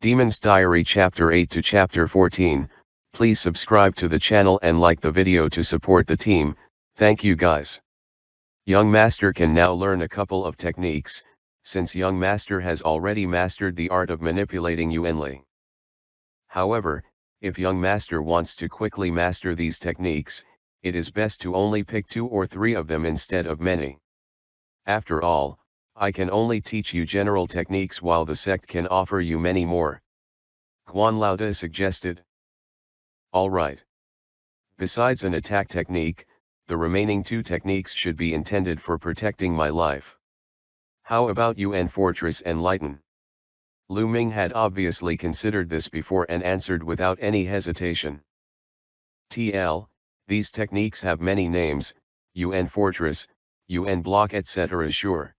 Demon's Diary Chapter 8 to Chapter 14. Please subscribe to the channel and like the video to support the team. Thank you guys. Young Master can now learn a couple of techniques, since Young Master has already mastered the art of manipulating Yuanli. However, if Young Master wants to quickly master these techniques, it is best to only pick 2 or 3 of them instead of many. After all, I can only teach you general techniques while the sect can offer you many more. Guan Laoda suggested. Alright. Besides an attack technique, the remaining 2 techniques should be intended for protecting my life. How about Yuan Fortress and Lighten? Lu Ming had obviously considered this before and answered without any hesitation. TL, these techniques have many names, Yuan Fortress, Yuan Block etc. Sure.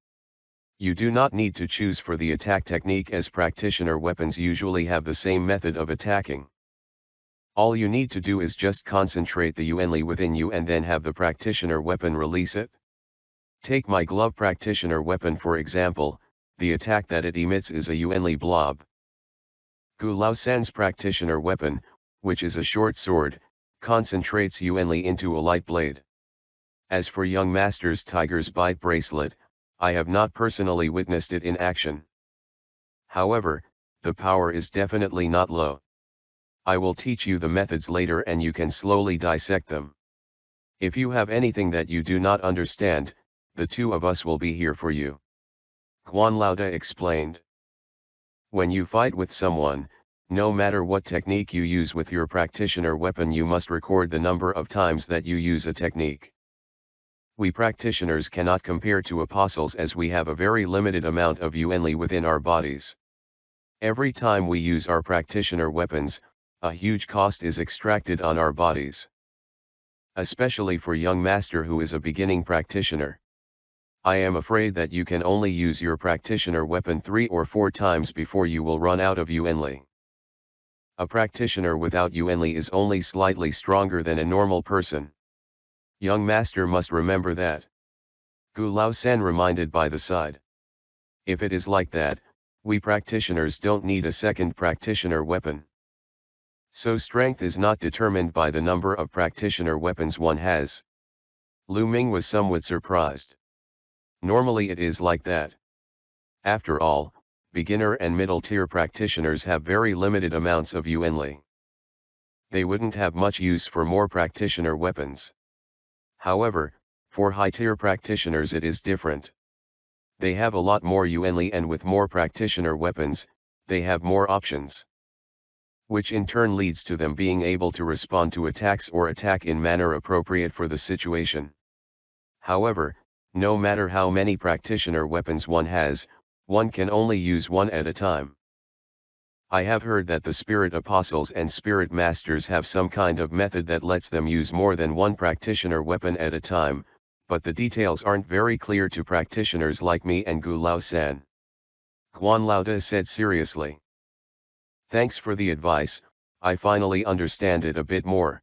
You do not need to choose for the attack technique as practitioner weapons usually have the same method of attacking. All you need to do is just concentrate the Yuanli within you and then have the practitioner weapon release it. Take my glove practitioner weapon for example, the attack that it emits is a Yuanli blob. Gu Lao San's practitioner weapon, which is a short sword, concentrates Yuanli into a light blade. As for Young Master's Tiger's Bite bracelet, I have not personally witnessed it in action. However, the power is definitely not low. I will teach you the methods later and you can slowly dissect them. If you have anything that you do not understand, the 2 of us will be here for you. Guan Laoda explained. When you fight with someone, no matter what technique you use with your practitioner weapon, you must record the number of times that you use a technique. We practitioners cannot compare to apostles as we have a very limited amount of Yuanli within our bodies. Every time we use our practitioner weapons, a huge cost is extracted on our bodies. Especially for Young Master who is a beginning practitioner. I am afraid that you can only use your practitioner weapon 3 or 4 times before you will run out of Yuanli. A practitioner without Yuanli is only slightly stronger than a normal person. Young Master must remember that. Gu Lao San reminded by the side. If it is like that, we practitioners don't need a second practitioner weapon. So strength is not determined by the number of practitioner weapons one has. Lu Ming was somewhat surprised. Normally it is like that. After all, beginner and middle tier practitioners have very limited amounts of Yuanli. They wouldn't have much use for more practitioner weapons. However, for high-tier practitioners it is different. They have a lot more Yuanli and with more practitioner weapons, they have more options. Which in turn leads to them being able to respond to attacks or attack in manner appropriate for the situation. However, no matter how many practitioner weapons one has, one can only use one at a time. I have heard that the spirit apostles and spirit masters have some kind of method that lets them use more than one practitioner weapon at a time, but the details aren't very clear to practitioners like me and Gu Lao San. Guan Laoda said seriously. Thanks for the advice, I finally understand it a bit more.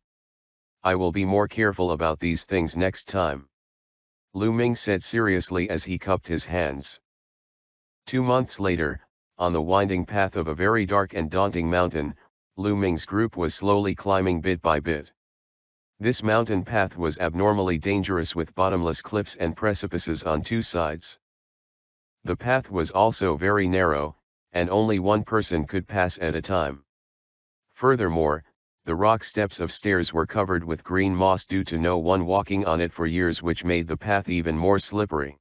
I will be more careful about these things next time. Lu Ming said seriously as he cupped his hands. 2 months later, on the winding path of a very dark and daunting mountain, Lu Ming's group was slowly climbing bit by bit. This mountain path was abnormally dangerous with bottomless cliffs and precipices on 2 sides. The path was also very narrow, and only one person could pass at a time. Furthermore, the rock steps of stairs were covered with green moss due to no one walking on it for years, which made the path even more slippery.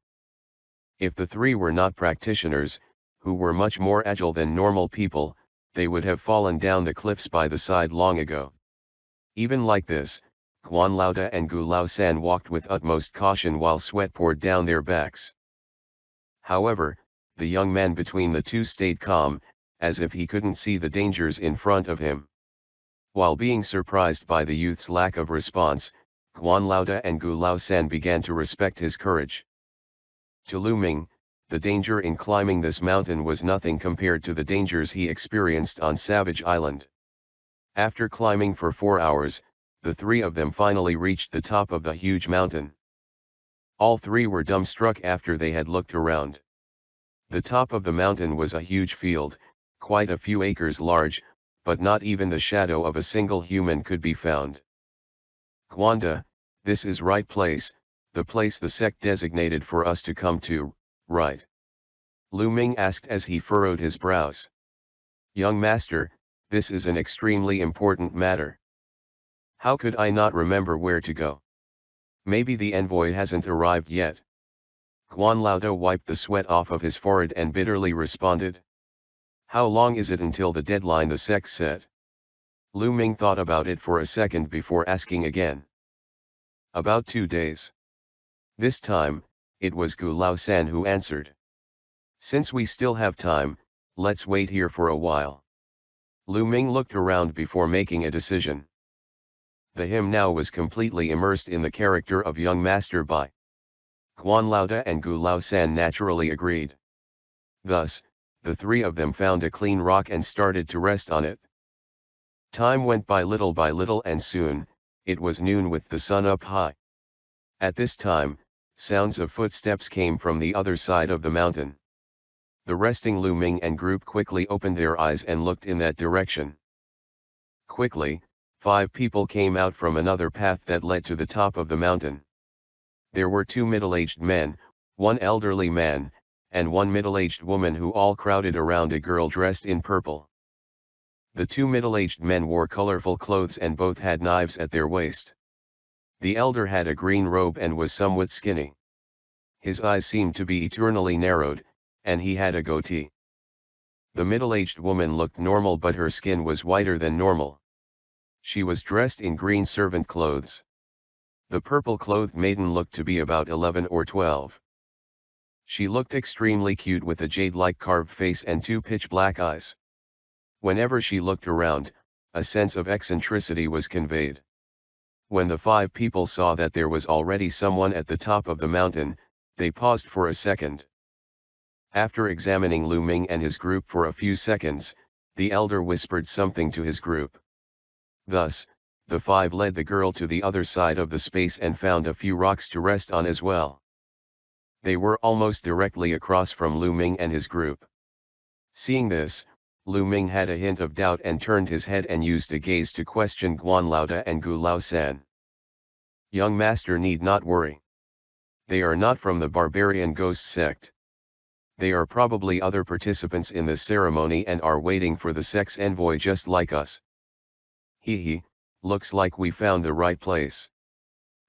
If the 3 were not practitioners, who were much more agile than normal people, they would have fallen down the cliffs by the side long ago. Even like this, Guan Laoda and Gu Lao San walked with utmost caution while sweat poured down their backs. However, the young man between the 2 stayed calm, as if he couldn't see the dangers in front of him. While being surprised by the youth's lack of response, Guan Laoda and Gu Lao San began to respect his courage. To Lu Ming, the danger in climbing this mountain was nothing compared to the dangers he experienced on Savage Island. After climbing for 4 hours, the 3 of them finally reached the top of the huge mountain. All 3 were dumbstruck after they had looked around. The top of the mountain was a huge field, quite a few acres large, but not even the shadow of a single human could be found. Gwanda, this is right place, the place the sect designated for us to come to, right? Lu Ming asked as he furrowed his brows. Young master, this is an extremely important matter. How could I not remember where to go? Maybe the envoy hasn't arrived yet. Guan Laoda wiped the sweat off of his forehead and bitterly responded. How long is it until the deadline the sect set? Lu Ming thought about it for a second before asking again. About 2 days. This time, it was Gu Lao San who answered. Since we still have time, let's wait here for a while. Lu Ming looked around before making a decision. The him now was completely immersed in the character of young Master Bai. Guan Laoda and Gu Lao San naturally agreed. Thus, the three of them found a clean rock and started to rest on it. Time went by little and soon, it was noon with the sun up high. At this time, sounds of footsteps came from the other side of the mountain. The resting Lu Ming and group quickly opened their eyes and looked in that direction. Quickly, 5 people came out from another path that led to the top of the mountain. There were 2 middle-aged men, 1 elderly man, and 1 middle-aged woman who all crowded around a girl dressed in purple. The 2 middle-aged men wore colorful clothes and both had knives at their waist. The elder had a green robe and was somewhat skinny. His eyes seemed to be eternally narrowed, and he had a goatee. The middle-aged woman looked normal but her skin was whiter than normal. She was dressed in green servant clothes. The purple-clothed maiden looked to be about 11 or 12. She looked extremely cute with a jade-like carved face and 2 pitch-black eyes. Whenever she looked around, a sense of eccentricity was conveyed. When the 5 people saw that there was already someone at the top of the mountain, they paused for a second. After examining Lu Ming and his group for a few seconds, the elder whispered something to his group. Thus, the 5 led the girl to the other side of the space and found a few rocks to rest on as well. They were almost directly across from Lu Ming and his group. Seeing this, Lu Ming had a hint of doubt and turned his head and used a gaze to question Guan Laoda and Gu Lao San. Young master need not worry. They are not from the barbarian ghost sect. They are probably other participants in this ceremony and are waiting for the sect's envoy just like us. He, looks like we found the right place.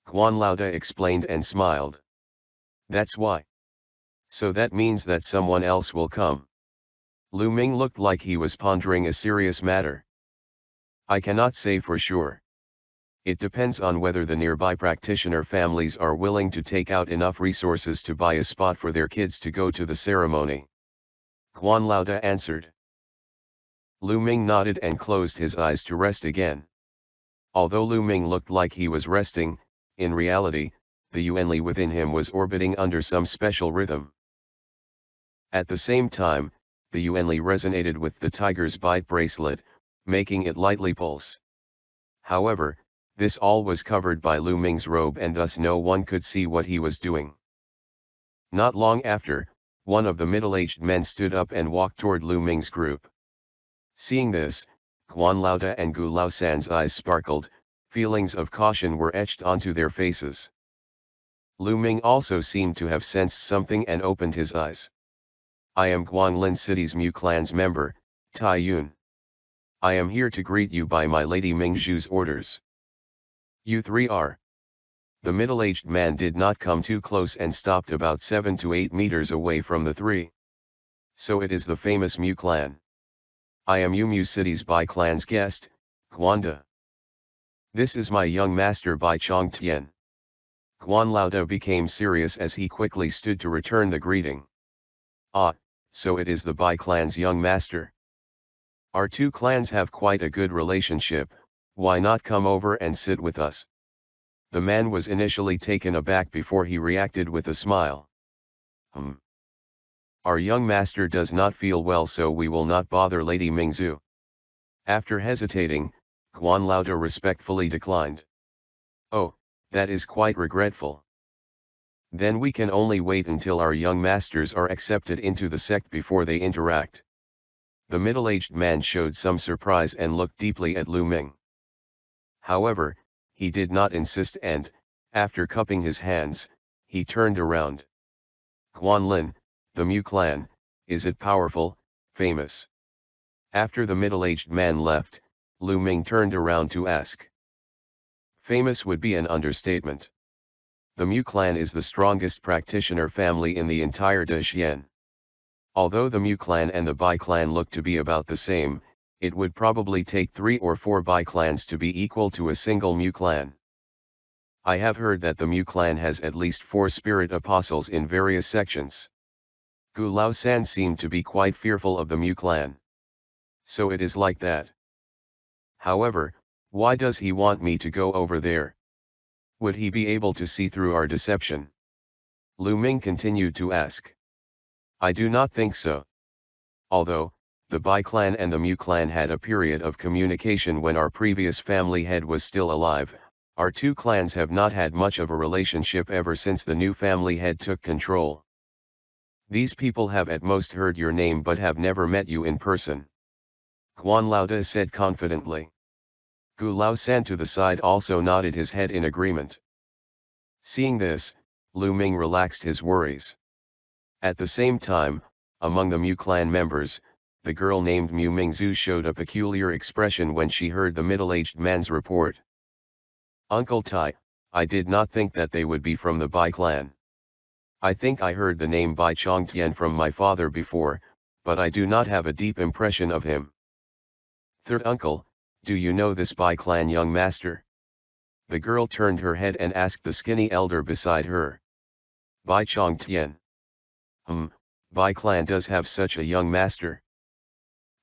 Guan Laoda explained and smiled. That's why. So that means that someone else will come. Lu Ming looked like he was pondering a serious matter. I cannot say for sure. It depends on whether the nearby practitioner families are willing to take out enough resources to buy a spot for their kids to go to the ceremony. Guan Laoda answered. Lu Ming nodded and closed his eyes to rest again. Although Lu Ming looked like he was resting, in reality, the Yuanli within him was orbiting under some special rhythm. At the same time, the Yuanli resonated with the tiger's bite bracelet, making it lightly pulse. However, this all was covered by Lu Ming's robe and thus no one could see what he was doing. Not long after, one of the middle-aged men stood up and walked toward Lu Ming's group. Seeing this, Guan Laoda and Gu Lao San's eyes sparkled, feelings of caution were etched onto their faces. Lu Ming also seemed to have sensed something and opened his eyes. I am Guanglin City's Mu clan's member, Tai Yun. I am here to greet you by my Lady Mingzhu's orders. You 3 are. The middle-aged man did not come too close and stopped about 7 to 8 meters away from the 3. So it is the famous Mu clan. I am Mu City's Bai clan's guest, Guanda. This is my young master Bai Chong Tian. Guan Laoda became serious as he quickly stood to return the greeting. Ah, so it is the Bai clan's young master. Our 2 clans have quite a good relationship, why not come over and sit with us? The man was initially taken aback before he reacted with a smile. Our young master does not feel well, so we will not bother Lady Mingzhu. After hesitating, Guan Laoda respectfully declined. Oh, that is quite regretful. Then we can only wait until our young masters are accepted into the sect before they interact. The middle-aged man showed some surprise and looked deeply at Lu Ming. However, he did not insist and, after cupping his hands, he turned around. Guanlin, the Mu clan, is it powerful, famous? After the middle-aged man left, Lu Ming turned around to ask. Famous would be an understatement. The Mu clan is the strongest practitioner family in the entire Dexian. Although the Mu clan and the Bai clan look to be about the same, it would probably take 3 or 4 Bai clans to be equal to a single Mu clan. I have heard that the Mu clan has at least 4 spirit apostles in various sections. Gu Lao San seemed to be quite fearful of the Mu clan. So it is like that. However, why does he want me to go over there? Would he be able to see through our deception? Lu Ming continued to ask. I do not think so. Although, the Bai clan and the Mu clan had a period of communication when our previous family head was still alive, our 2 clans have not had much of a relationship ever since the new family head took control. These people have at most heard your name but have never met you in person. Guan Laoda said confidently. Gu Lao San to the side also nodded his head in agreement. Seeing this, Lu Ming relaxed his worries. At the same time, among the Mu clan members, the girl named Mu Mingzhu showed a peculiar expression when she heard the middle-aged man's report. Uncle Tai, I did not think that they would be from the Bai clan. I think I heard the name Bai Chongtian from my father before, but I do not have a deep impression of him. Third uncle, do you know this Bai clan young master? The girl turned her head and asked the skinny elder beside her. Bai Chongtian. Bai clan does have such a young master.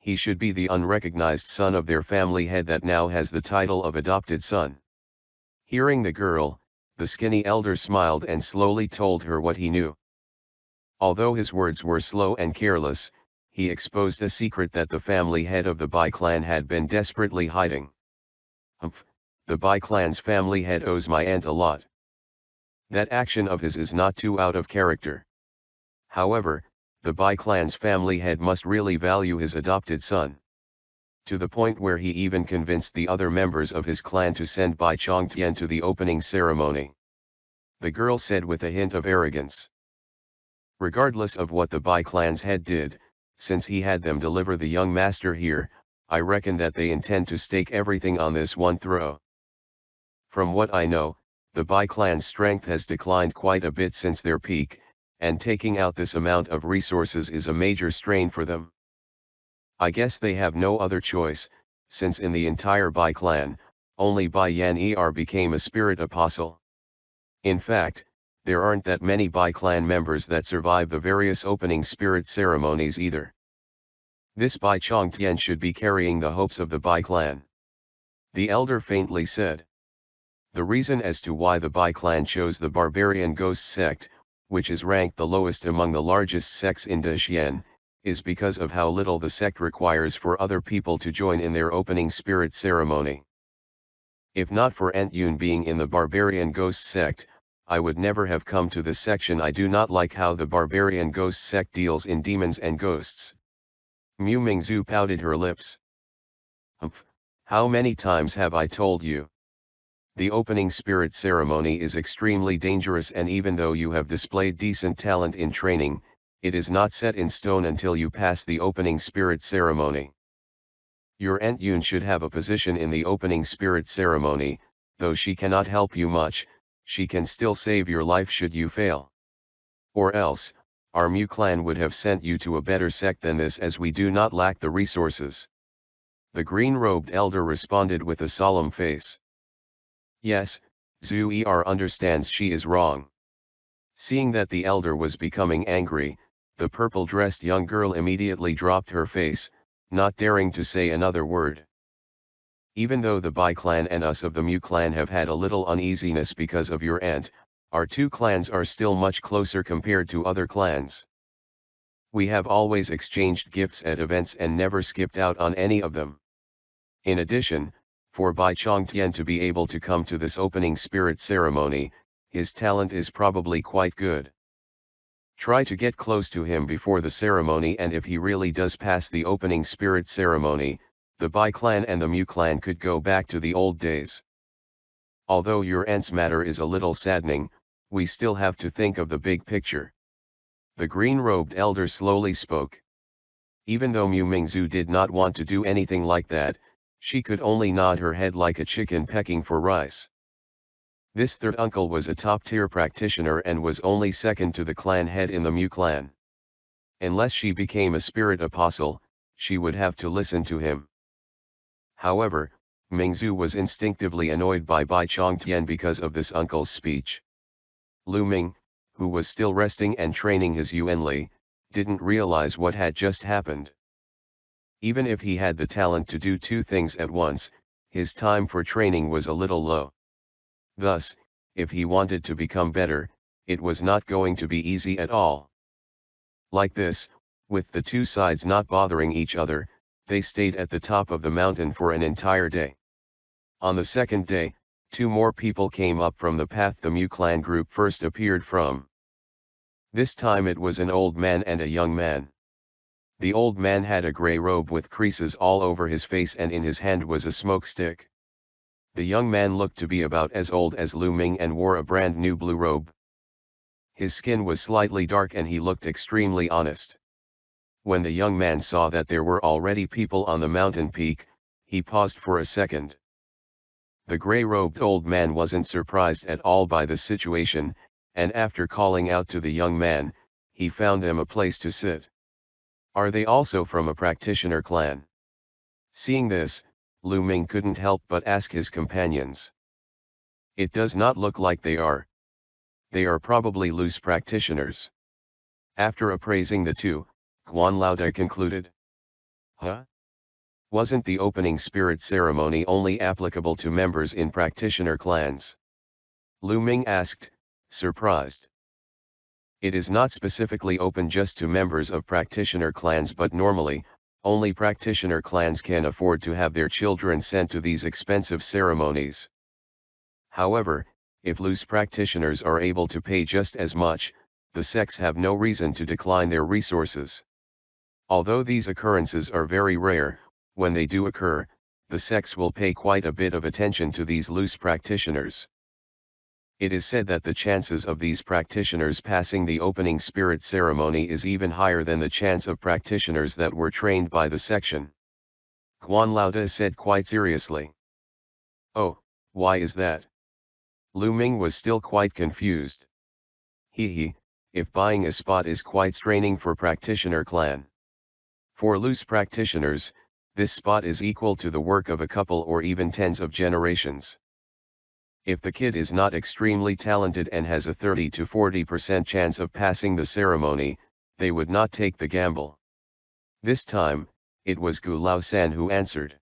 He should be the unrecognized son of their family head that now has the title of adopted son. Hearing the girl, the skinny elder smiled and slowly told her what he knew. Although his words were slow and careless, he exposed a secret that the family head of the Bai clan had been desperately hiding. The Bai clan's family head owes my aunt a lot. That action of his is not too out of character. However, the Bai clan's family head must really value his adopted son. To the point where he even convinced the other members of his clan to send Bai Chongtian to the opening ceremony. The girl said with a hint of arrogance. Regardless of what the Bai clan's head did, since he had them deliver the young master here, I reckon that they intend to stake everything on this one throw. From what I know, the Bai clan's strength has declined quite a bit since their peak, and taking out this amount of resources is a major strain for them. I guess they have no other choice, since in the entire Bai clan, only Bai Yan Er became a spirit apostle. In fact, there aren't that many Bai clan members that survive the various opening spirit ceremonies either. This Bai Chongtian should be carrying the hopes of the Bai clan. The elder faintly said. The reason as to why the Bai clan chose the barbarian ghost sect, which is ranked the lowest among the largest sects in Dexian, is because of how little the sect requires for other people to join in their opening spirit ceremony. If not for Aunt Yun being in the barbarian ghost sect, I would never have come to this section. I do not like how the barbarian ghost sect deals in demons and ghosts. Mu Mingzhu pouted her lips. How many times have I told you? The opening spirit ceremony is extremely dangerous, and even though you have displayed decent talent in training, it is not set in stone until you pass the opening spirit ceremony. Your Aunt Yun should have a position in the opening spirit ceremony, though she cannot help you much, she can still save your life should you fail. Or else, our Mu clan would have sent you to a better sect than this, as we do not lack the resources. The green-robed elder responded with a solemn face. Yes, Zhu Er understands she is wrong. Seeing that the elder was becoming angry, the purple-dressed young girl immediately dropped her face, not daring to say another word. Even though the Bai clan and us of the Mu clan have had a little uneasiness because of your aunt, our 2 clans are still much closer compared to other clans. We have always exchanged gifts at events and never skipped out on any of them. In addition, for Bai Chongtian to be able to come to this opening spirit ceremony, his talent is probably quite good. Try to get close to him before the ceremony, and if he really does pass the opening spirit ceremony, the Bai clan and the Mu clan could go back to the old days. Although your aunt's matter is a little saddening, we still have to think of the big picture. The green-robed elder slowly spoke. Even though Mu Mingzu did not want to do anything like that, she could only nod her head like a chicken pecking for rice. This third uncle was a top-tier practitioner and was only second to the clan head in the Mu clan. Unless she became a spirit apostle, she would have to listen to him. However, Mingzu was instinctively annoyed by Bai Chongtian because of this uncle's speech. Lu Ming, who was still resting and training his Yuanli, didn't realize what had just happened. Even if he had the talent to do two things at once, his time for training was a little low. Thus, if he wanted to become better, it was not going to be easy at all. Like this, with the two sides not bothering each other, they stayed at the top of the mountain for an entire day. On the second day, two more people came up from the path the Mu clan group first appeared from. This time it was an old man and a young man. The old man had a gray robe with creases all over his face, and in his hand was a smoke stick. The young man looked to be about as old as Lu Ming and wore a brand new blue robe. His skin was slightly dark and he looked extremely honest. When the young man saw that there were already people on the mountain peak, he paused for a second. The gray-robed old man wasn't surprised at all by the situation, and after calling out to the young man, he found them a place to sit. Are they also from a practitioner clan? Seeing this, Lu Ming couldn't help but ask his companions. It does not look like they are. They are probably loose practitioners. After appraising the two, Guan Laoda concluded. Huh? Wasn't the opening spirit ceremony only applicable to members in practitioner clans? Lu Ming asked, surprised. It is not specifically open just to members of practitioner clans, but normally, only practitioner clans can afford to have their children sent to these expensive ceremonies. However, if loose practitioners are able to pay just as much, the sects have no reason to decline their resources. Although these occurrences are very rare, when they do occur, the sects will pay quite a bit of attention to these loose practitioners. It is said that the chances of these practitioners passing the opening spirit ceremony is even higher than the chance of practitioners that were trained by the section. Guan Laoda said quite seriously. Oh, why is that? Lu Ming was still quite confused. If buying a spot is quite straining for practitioner clan. For loose practitioners, this spot is equal to the work of a couple or even tens of generations. If the kid is not extremely talented and has a 30 to 40% chance of passing the ceremony, they would not take the gamble. This time, it was Gu Lao San who answered.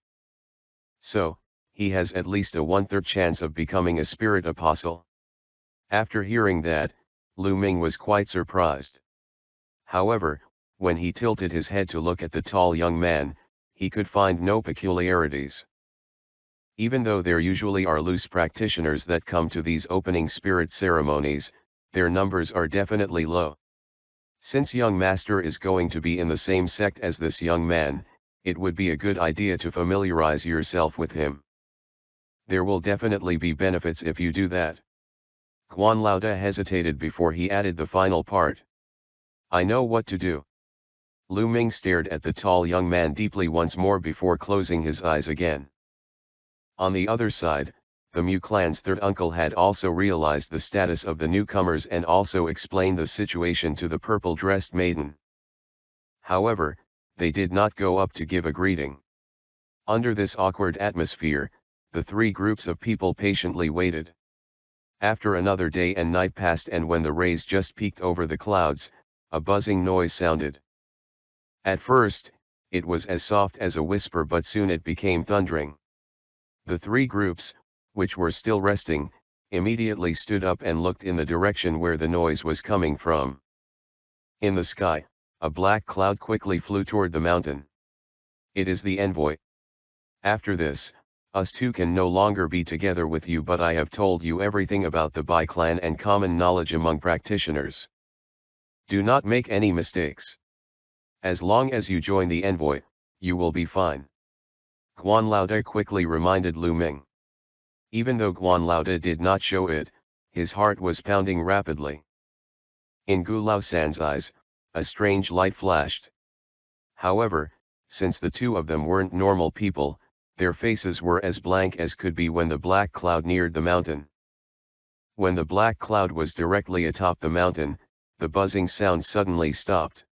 So, he has at least a 1/3 chance of becoming a spirit apostle. After hearing that, Lu Ming was quite surprised. However, when he tilted his head to look at the tall young man, he could find no peculiarities. Even though there usually are loose practitioners that come to these opening spirit ceremonies, their numbers are definitely low. Since young master is going to be in the same sect as this young man, it would be a good idea to familiarize yourself with him. There will definitely be benefits if you do that. Guan Laoda hesitated before he added the final part. I know what to do. Lu Ming stared at the tall young man deeply once more before closing his eyes again. On the other side, the Mu clan's third uncle had also realized the status of the newcomers and also explained the situation to the purple-dressed maiden. However, they did not go up to give a greeting. Under this awkward atmosphere, the three groups of people patiently waited. After another day and night passed, and when the rays just peeked over the clouds, a buzzing noise sounded. At first, it was as soft as a whisper, but soon it became thundering. The three groups, which were still resting, immediately stood up and looked in the direction where the noise was coming from. In the sky, a black cloud quickly flew toward the mountain. It is the envoy. After this, us two can no longer be together with you, but I have told you everything about the Bai clan and common knowledge among practitioners. Do not make any mistakes. As long as you join the envoy, you will be fine. Guan Laode quickly reminded Lu Ming. Even though Guan Laode did not show it, his heart was pounding rapidly. In Gu Laosan's eyes, a strange light flashed. However, since the two of them weren't normal people, their faces were as blank as could be when the black cloud neared the mountain. When the black cloud was directly atop the mountain, the buzzing sound suddenly stopped.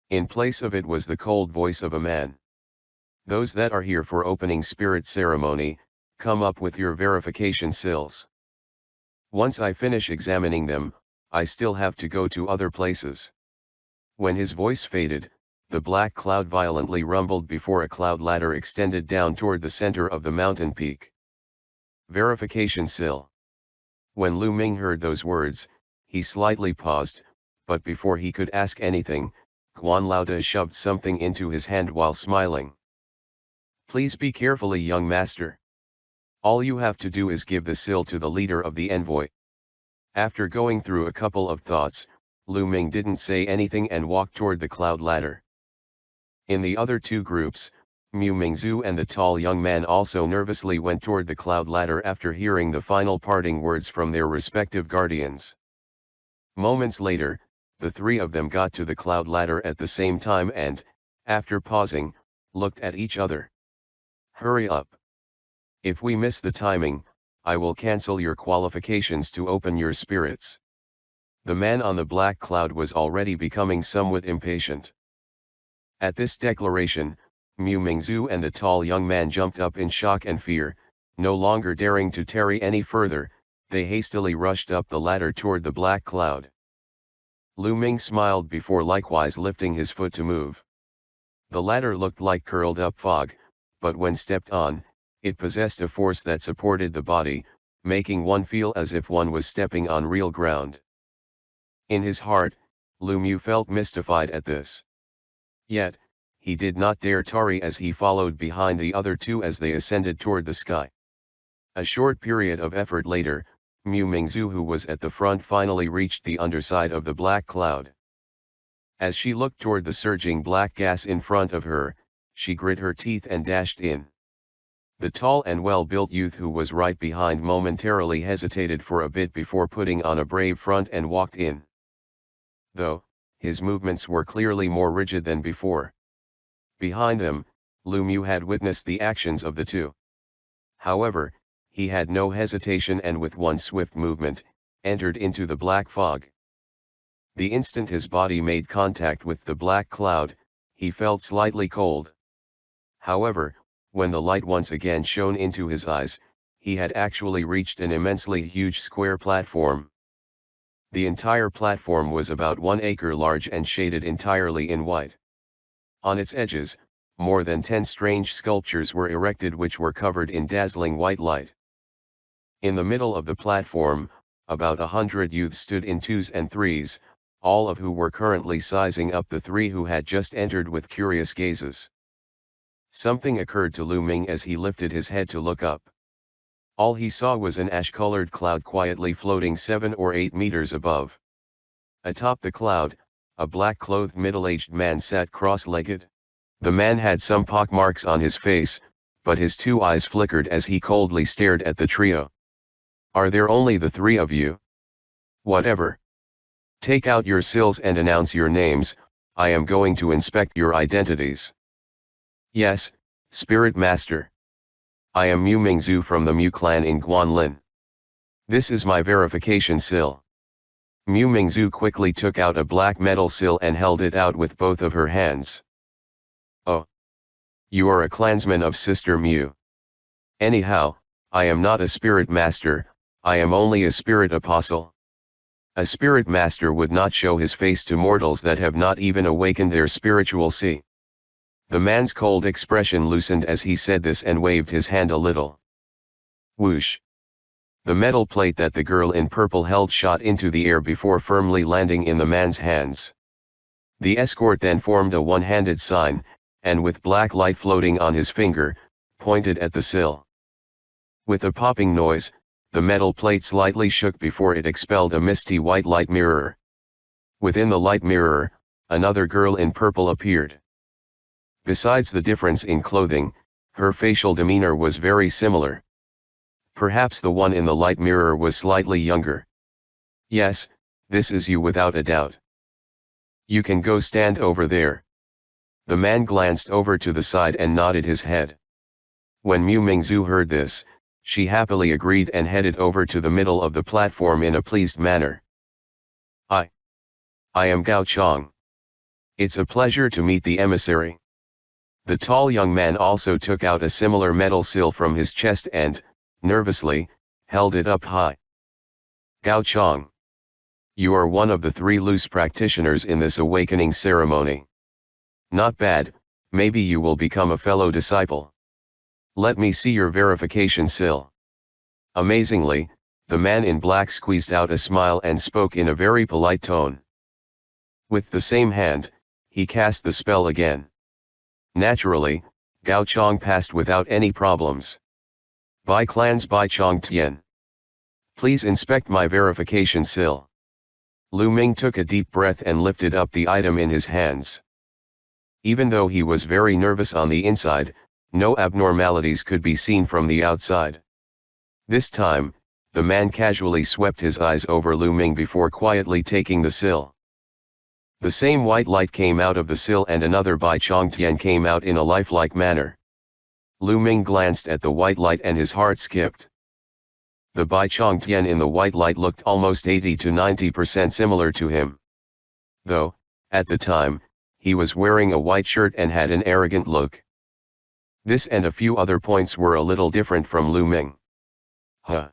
In place of it was the cold voice of a man. Those that are here for opening spirit ceremony, come up with your verification sills. Once I finish examining them, I still have to go to other places. When his voice faded, the black cloud violently rumbled before a cloud ladder extended down toward the center of the mountain peak. Verification sill. When Lu Ming heard those words, he slightly paused, but before he could ask anything, Guan Laode shoved something into his hand while smiling. Please be carefully, young master. All you have to do is give the sill to the leader of the envoy. After going through a couple of thoughts, Lu Ming didn't say anything and walked toward the cloud ladder. In the other two groups, Mu Mingzhu and the tall young man also nervously went toward the cloud ladder after hearing the final parting words from their respective guardians. Moments later, the three of them got to the cloud ladder at the same time and, after pausing, looked at each other. Hurry up. If we miss the timing, I will cancel your qualifications to open your spirits. The man on the black cloud was already becoming somewhat impatient. At this declaration, Mu Mingzhu and the tall young man jumped up in shock and fear. No longer daring to tarry any further, they hastily rushed up the ladder toward the black cloud. Lu Ming smiled before likewise lifting his foot to move. The ladder looked like curled up fog, but when stepped on, it possessed a force that supported the body, making one feel as if one was stepping on real ground. In his heart, Lu Mu felt mystified at this. Yet, he did not dare tarry as he followed behind the other two as they ascended toward the sky. A short period of effort later, Mu Mingzhu, who was at the front, finally reached the underside of the black cloud. As she looked toward the surging black gas in front of her, she grit her teeth and dashed in. The tall and well-built youth who was right behind momentarily hesitated for a bit before putting on a brave front and walked in. Though, his movements were clearly more rigid than before. Behind them, Lu Mu had witnessed the actions of the two. However, he had no hesitation and with one swift movement, entered into the black fog. The instant his body made contact with the black cloud, he felt slightly cold. However, when the light once again shone into his eyes, he had actually reached an immensely huge square platform. The entire platform was about 1 acre large and shaded entirely in white. On its edges, more than 10 strange sculptures were erected which were covered in dazzling white light. In the middle of the platform, about 100 youths stood in twos and threes, all of who were currently sizing up the three who had just entered with curious gazes. Something occurred to Lu Ming as he lifted his head to look up. All he saw was an ash-colored cloud quietly floating 7 or 8 meters above. Atop the cloud, a black-clothed middle-aged man sat cross-legged. The man had some pockmarks on his face, but his two eyes flickered as he coldly stared at the trio. Are there only the three of you? Whatever. Take out your sills and announce your names, I am going to inspect your identities. Yes, Spirit Master. I am Mu Mingzhu from the Mu clan in Guanlin. This is my verification sill. Mu Mingzhu quickly took out a black metal sill and held it out with both of her hands. Oh. You are a clansman of Sister Mu. Anyhow, I am not a spirit master, I am only a spirit apostle. A spirit master would not show his face to mortals that have not even awakened their spiritual see. The man's cold expression loosened as he said this and waved his hand a little. Whoosh! The metal plate that the girl in purple held shot into the air before firmly landing in the man's hands. The escort then formed a one-handed sign, and with black light floating on his finger, pointed at the sill. With a popping noise, the metal plate slightly shook before it expelled a misty white light mirror. Within the light mirror, another girl in purple appeared. Besides the difference in clothing, her facial demeanor was very similar. Perhaps the one in the light mirror was slightly younger. Yes, this is you without a doubt. You can go stand over there. The man glanced over to the side and nodded his head. When Mu Mingzhu heard this, she happily agreed and headed over to the middle of the platform in a pleased manner. I am Gao Chong. It's a pleasure to meet the emissary. The tall young man also took out a similar metal sill from his chest and, nervously, held it up high. Gao Chong. You are one of the 3 loose practitioners in this awakening ceremony. Not bad, maybe you will become a fellow disciple. Let me see your verification sill. Amazingly, the man in black squeezed out a smile and spoke in a very polite tone. With the same hand, he cast the spell again. Naturally, Gao Chong passed without any problems. Bai Clan's Bai Chong Tian. Please inspect my verification sill. Lu Ming took a deep breath and lifted up the item in his hands. Even though he was very nervous on the inside, no abnormalities could be seen from the outside. This time, the man casually swept his eyes over Lu Ming before quietly taking the sill. The same white light came out of the sill and another Bai Chong Tian came out in a lifelike manner. Lu Ming glanced at the white light and his heart skipped. The Bai Chong Tian in the white light looked almost 80 to 90% similar to him. Though, at the time, he was wearing a white shirt and had an arrogant look. This and a few other points were a little different from Lu Ming. Huh.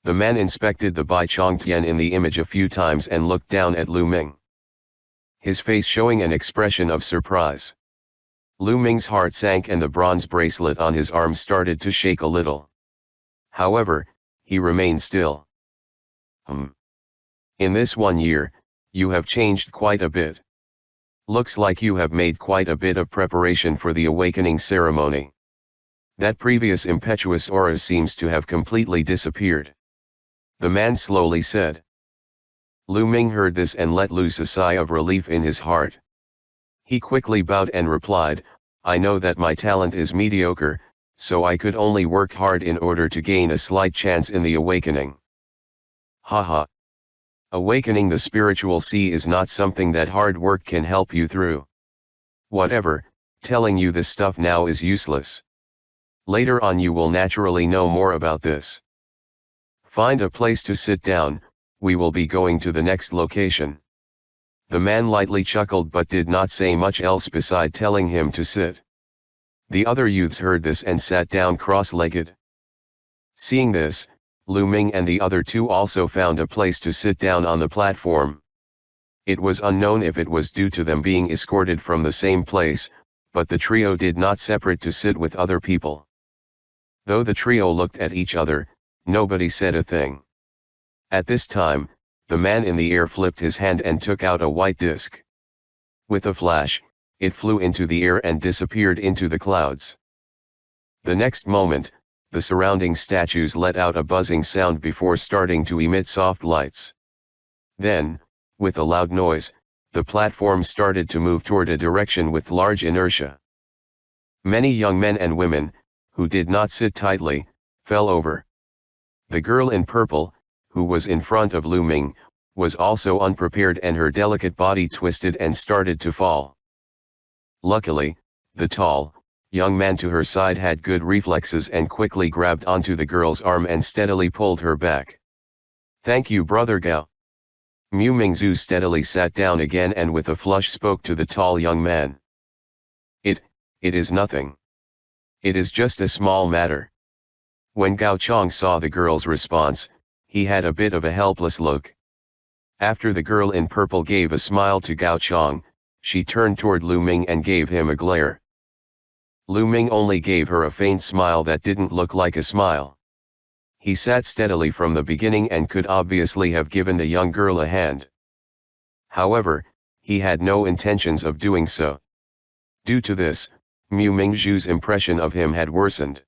The man inspected the Bai Chong Tian in the image a few times and looked down at Lu Ming. His face showing an expression of surprise. Lu Ming's heart sank and the bronze bracelet on his arm started to shake a little. However, he remained still. In this 1 year, you have changed quite a bit. Looks like you have made quite a bit of preparation for the awakening ceremony. That previous impetuous aura seems to have completely disappeared. The man slowly said. Lu Ming heard this and let loose a sigh of relief in his heart. He quickly bowed and replied, I know that my talent is mediocre, so I could only work hard in order to gain a slight chance in the awakening. Haha. Awakening the spiritual sea is not something that hard work can help you through. Whatever, telling you this stuff now is useless. Later on you will naturally know more about this. Find a place to sit down, we will be going to the next location. The man lightly chuckled but did not say much else beside telling him to sit. The other youths heard this and sat down cross-legged. Seeing this, Lu Ming and the other 2 also found a place to sit down on the platform. It was unknown if it was due to them being escorted from the same place, but the trio did not separate to sit with other people. Though the trio looked at each other, nobody said a thing. At this time, the man in the air flipped his hand and took out a white disc. With a flash, it flew into the air and disappeared into the clouds. The next moment, the surrounding statues let out a buzzing sound before starting to emit soft lights. Then, with a loud noise, the platform started to move toward a direction with large inertia. Many young men and women, who did not sit tightly, fell over. The girl in purple, who was in front of Lu Ming, was also unprepared and her delicate body twisted and started to fall. Luckily, the tall, young man to her side had good reflexes and quickly grabbed onto the girl's arm and steadily pulled her back. Thank you, brother Gao. Mu Mingzhu steadily sat down again and with a flush spoke to the tall young man. It is nothing. It is just a small matter. When Gao Chong saw the girl's response, he had a bit of a helpless look. After the girl in purple gave a smile to Gao Chong, she turned toward Lu Ming and gave him a glare. Lu Ming only gave her a faint smile that didn't look like a smile. He sat steadily from the beginning and could obviously have given the young girl a hand. However, he had no intentions of doing so. Due to this, Mu Mingzhu's impression of him had worsened.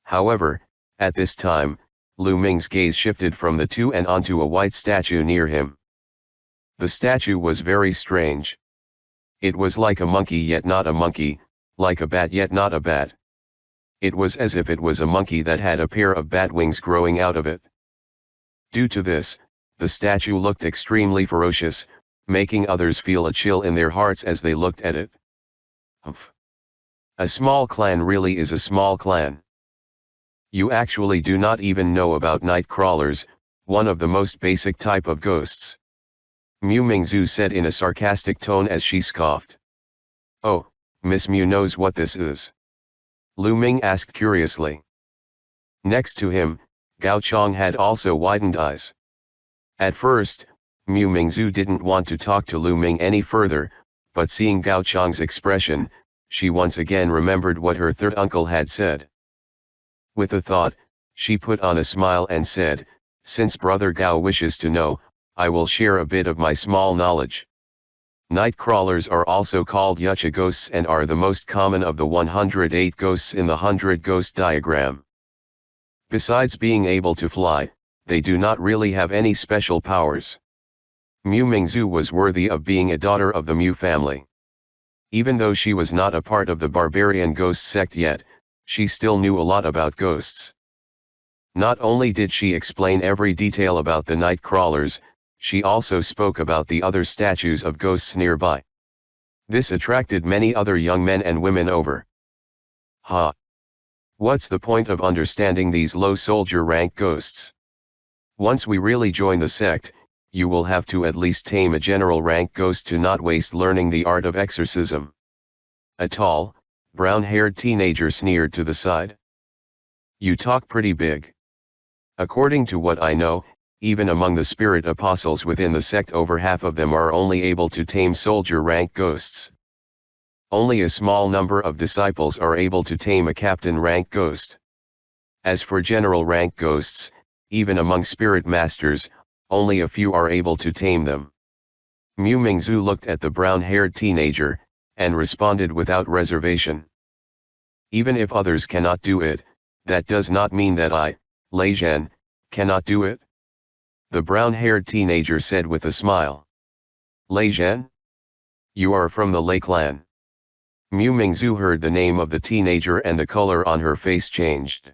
However, at this time, Lu Ming's gaze shifted from the 2 and onto a white statue near him. The statue was very strange. It was like a monkey yet not a monkey, like a bat yet not a bat. It was as if it was a monkey that had a pair of bat wings growing out of it. Due to this, the statue looked extremely ferocious, making others feel a chill in their hearts as they looked at it. Humph. A small clan really is a small clan. You actually do not even know about night crawlers, one of the most basic type of ghosts. Mu Mingzu said in a sarcastic tone as she scoffed. Oh, Miss Mu knows what this is. Lu Ming asked curiously. Next to him, Gao Chong had also widened eyes. At first, Mu Mingzu didn't want to talk to Lu Ming any further, but seeing Gao Chong's expression, she once again remembered what her third uncle had said. With a thought, she put on a smile and said, since Brother Gao wishes to know, I will share a bit of my small knowledge. Night crawlers are also called Yucha ghosts and are the most common of the 108 ghosts in the 100 ghost diagram. Besides being able to fly, they do not really have any special powers. Mu Mingzu was worthy of being a daughter of the Mu family. Even though she was not a part of the barbarian ghost sect yet, she still knew a lot about ghosts. Not only did she explain every detail about the night crawlers, she also spoke about the other statues of ghosts nearby. This attracted many other young men and women over. Ha! What's the point of understanding these low soldier rank ghosts? Once we really join the sect, you will have to at least tame a general rank ghost to not waste learning the art of exorcism. A tall, brown-haired teenager sneered to the side. You talk pretty big. According to what I know, even among the spirit apostles within the sect over half of them are only able to tame soldier rank ghosts. Only a small number of disciples are able to tame a captain rank ghost. As for general rank ghosts, even among spirit masters, only a few are able to tame them. Mu Mingzu looked at the brown-haired teenager, and responded without reservation. Even if others cannot do it, that does not mean that I, Lei Zhen, cannot do it. The brown-haired teenager said with a smile. Lei Zhen? You are from the Lei clan. Mu Mingzu heard the name of the teenager and the color on her face changed.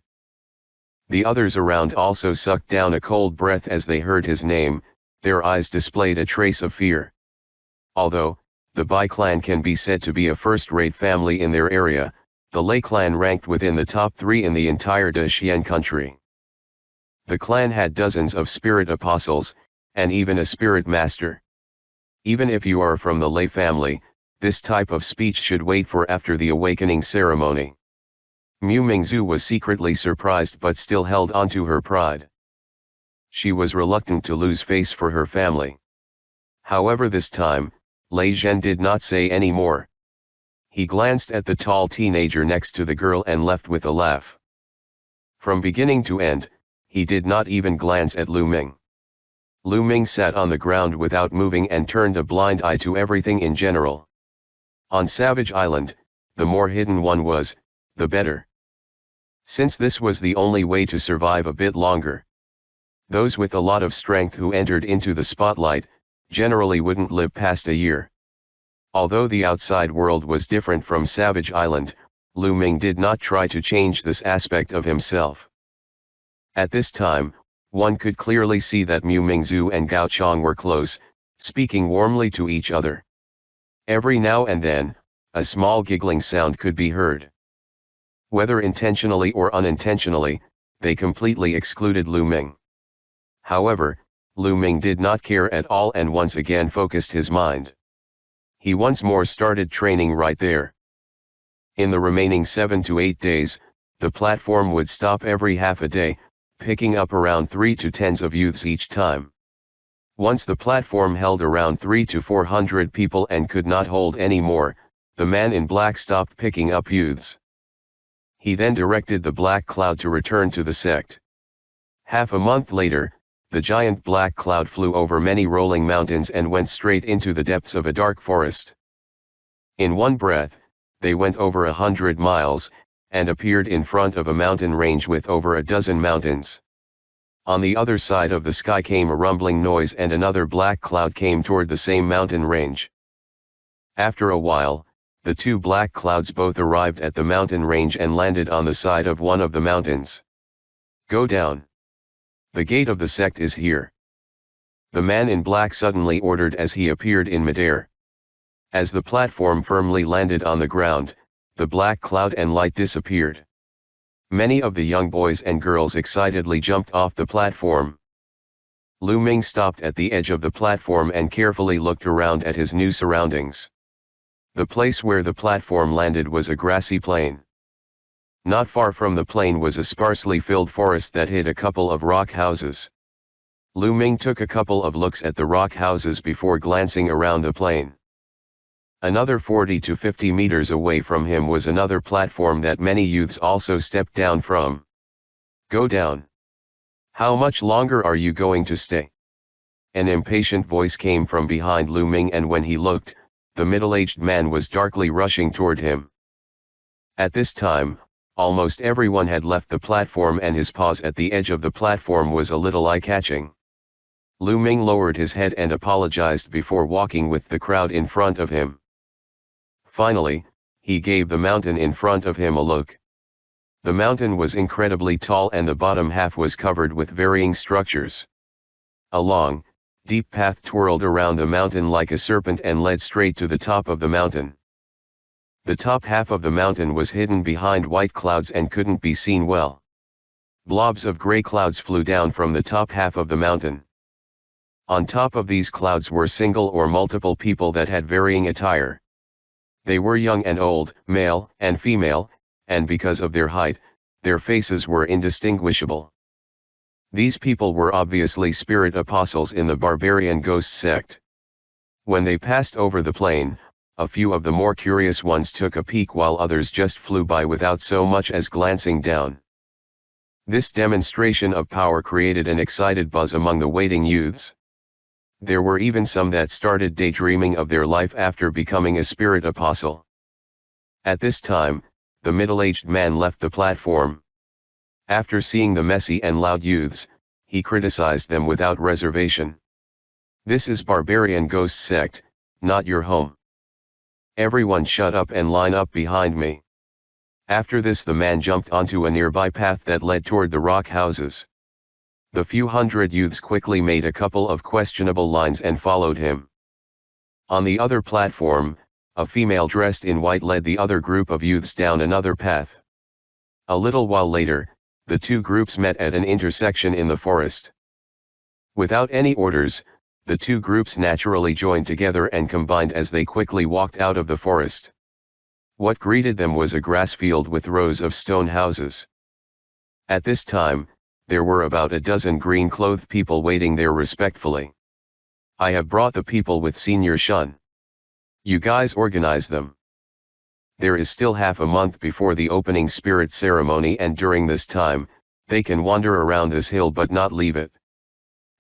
The others around also sucked down a cold breath as they heard his name, their eyes displayed a trace of fear. Although, the Bai clan can be said to be a first-rate family in their area, the Lei clan ranked within the top 3 in the entire Daxian country. The clan had dozens of spirit apostles, and even a spirit master. Even if you are from the Lei family, this type of speech should wait for after the awakening ceremony. Mu Mingzu was secretly surprised but still held onto her pride. She was reluctant to lose face for her family. However, this time, Lei Zhen did not say any more. He glanced at the tall teenager next to the girl and left with a laugh. From beginning to end, he did not even glance at Lu Ming. Lu Ming sat on the ground without moving and turned a blind eye to everything in general. On Savage Island, the more hidden one was, the better. Since this was the only way to survive a bit longer. Those with a lot of strength who entered into the spotlight, generally wouldn't live past a year. Although the outside world was different from Savage Island, Lu Ming did not try to change this aspect of himself. At this time, one could clearly see that Mu Mingzu and Gao Chong were close, speaking warmly to each other. Every now and then, a small giggling sound could be heard. Whether intentionally or unintentionally, they completely excluded Lu Ming. However, Lu Ming did not care at all and once again focused his mind. He once more started training right there. In the remaining 7 to 8 days, the platform would stop every half a day, picking up around 3 to 10 of youths each time. Once the platform held around 300 to 400 people and could not hold any more, the man in black stopped picking up youths. He then directed the black cloud to return to the sect. Half a month later, the giant black cloud flew over many rolling mountains and went straight into the depths of a dark forest. In one breath, they went over 100 miles, and appeared in front of a mountain range with over a dozen mountains. On the other side of the sky came a rumbling noise, and another black cloud came toward the same mountain range. After a while, the two black clouds both arrived at the mountain range and landed on the side of one of the mountains. "Go down. The gate of the sect is here," the man in black suddenly ordered as he appeared in midair. As the platform firmly landed on the ground, the black cloud and light disappeared. Many of the young boys and girls excitedly jumped off the platform. Lu Ming stopped at the edge of the platform and carefully looked around at his new surroundings. The place where the platform landed was a grassy plain. Not far from the plain was a sparsely filled forest that hid a couple of rock houses. Lu Ming took a couple of looks at the rock houses before glancing around the plain. Another 40 to 50 meters away from him was another platform that many youths also stepped down from. "Go down. How much longer are you going to stay?" An impatient voice came from behind Lu Ming, and when he looked, the middle-aged man was darkly rushing toward him. At this time, almost everyone had left the platform, and his pause at the edge of the platform was a little eye-catching. Lu Ming lowered his head and apologized before walking with the crowd in front of him. Finally, he gave the mountain in front of him a look. The mountain was incredibly tall, and the bottom half was covered with varying structures. A long, deep path twirled around the mountain like a serpent and led straight to the top of the mountain. The top half of the mountain was hidden behind white clouds and couldn't be seen well. Blobs of gray clouds flew down from the top half of the mountain. On top of these clouds were single or multiple people that had varying attire. They were young and old, male and female, and because of their height, their faces were indistinguishable. These people were obviously spirit apostles in the barbarian ghost sect. When they passed over the plain, a few of the more curious ones took a peek while others just flew by without so much as glancing down. This demonstration of power created an excited buzz among the waiting youths. There were even some that started daydreaming of their life after becoming a spirit apostle. At this time, the middle-aged man left the platform. After seeing the messy and loud youths, he criticized them without reservation. "This is barbarian ghost sect, not your home. Everyone shut up and line up behind me." After this, the man jumped onto a nearby path that led toward the rock houses. The few hundred youths quickly made a couple of questionable lines and followed him. On the other platform, a female dressed in white led the other group of youths down another path. A little while later, the two groups met at an intersection in the forest. Without any orders, the two groups naturally joined together and combined as they quickly walked out of the forest. What greeted them was a grass field with rows of stone houses. At this time, there were about a dozen green-clothed people waiting there respectfully. "I have brought the people with Senior Shun. You guys organize them. There is still half a month before the opening spirit ceremony, and during this time, they can wander around this hill but not leave it.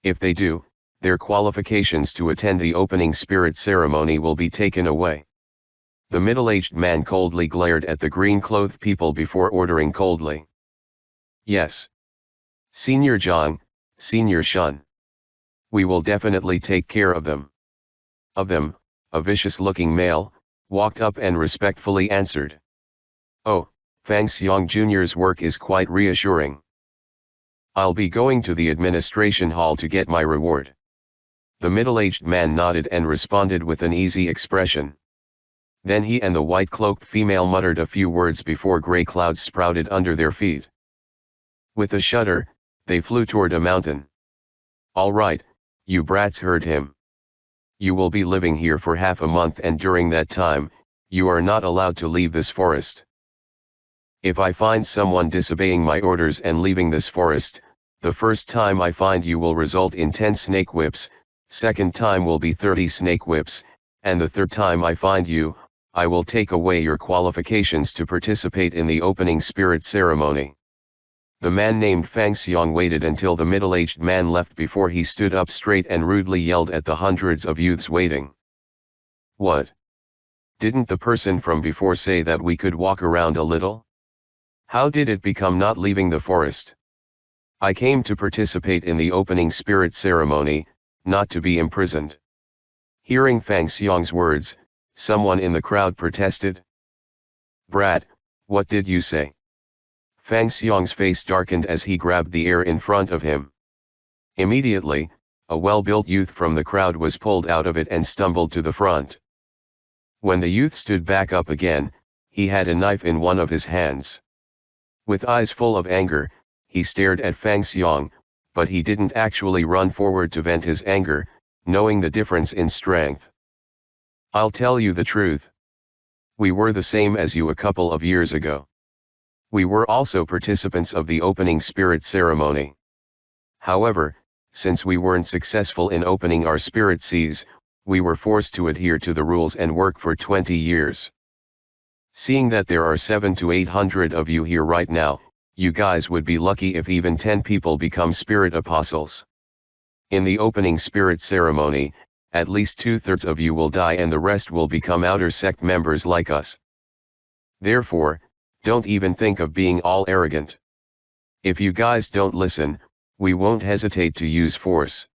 If they do, their qualifications to attend the opening spirit ceremony will be taken away." The middle-aged man coldly glared at the green-clothed people before ordering coldly, "Yes. Senior Zhang, Senior Shun. We will definitely take care of them." Of them, a vicious-looking male walked up and respectfully answered, "Oh, Fang Xiong Jr.'s work is quite reassuring. I'll be going to the administration hall to get my reward." The middle-aged man nodded and responded with an easy expression. Then he and the white-cloaked female muttered a few words before gray clouds sprouted under their feet. With a shudder, they flew toward a mountain. "All right, you brats heard him. You will be living here for half a month, and during that time, you are not allowed to leave this forest. If I find someone disobeying my orders and leaving this forest, the first time I find you will result in 10 snake whips, second time will be 30 snake whips, and the third time I find you, I will take away your qualifications to participate in the opening spirit ceremony." The man named Fang Xiong waited until the middle-aged man left before he stood up straight and rudely yelled at the hundreds of youths waiting. "What? Didn't the person from before say that we could walk around a little? How did it become not leaving the forest? I came to participate in the opening spirit ceremony, not to be imprisoned. Hearing Fang Xiong's words, someone in the crowd protested. Brat, what did you say? Fang Xiong's face darkened as he grabbed the air in front of him. Immediately, a well-built youth from the crowd was pulled out of it and stumbled to the front. When the youth stood back up again, he had a knife in one of his hands. With eyes full of anger, he stared at Fang Xiong, but he didn't actually run forward to vent his anger, knowing the difference in strength. I'll tell you the truth. We were the same as you a couple of years ago. We were also participants of the opening spirit ceremony. However, since we weren't successful in opening our spirit seas, we were forced to adhere to the rules and work for 20 years. Seeing that there are 700 to 800 of you here right now, you guys would be lucky if even 10 people become spirit apostles. In the opening spirit ceremony, at least 2/3 of you will die and the rest will become outer sect members like us. Therefore, don't even think of being all arrogant. If you guys don't listen, we won't hesitate to use force.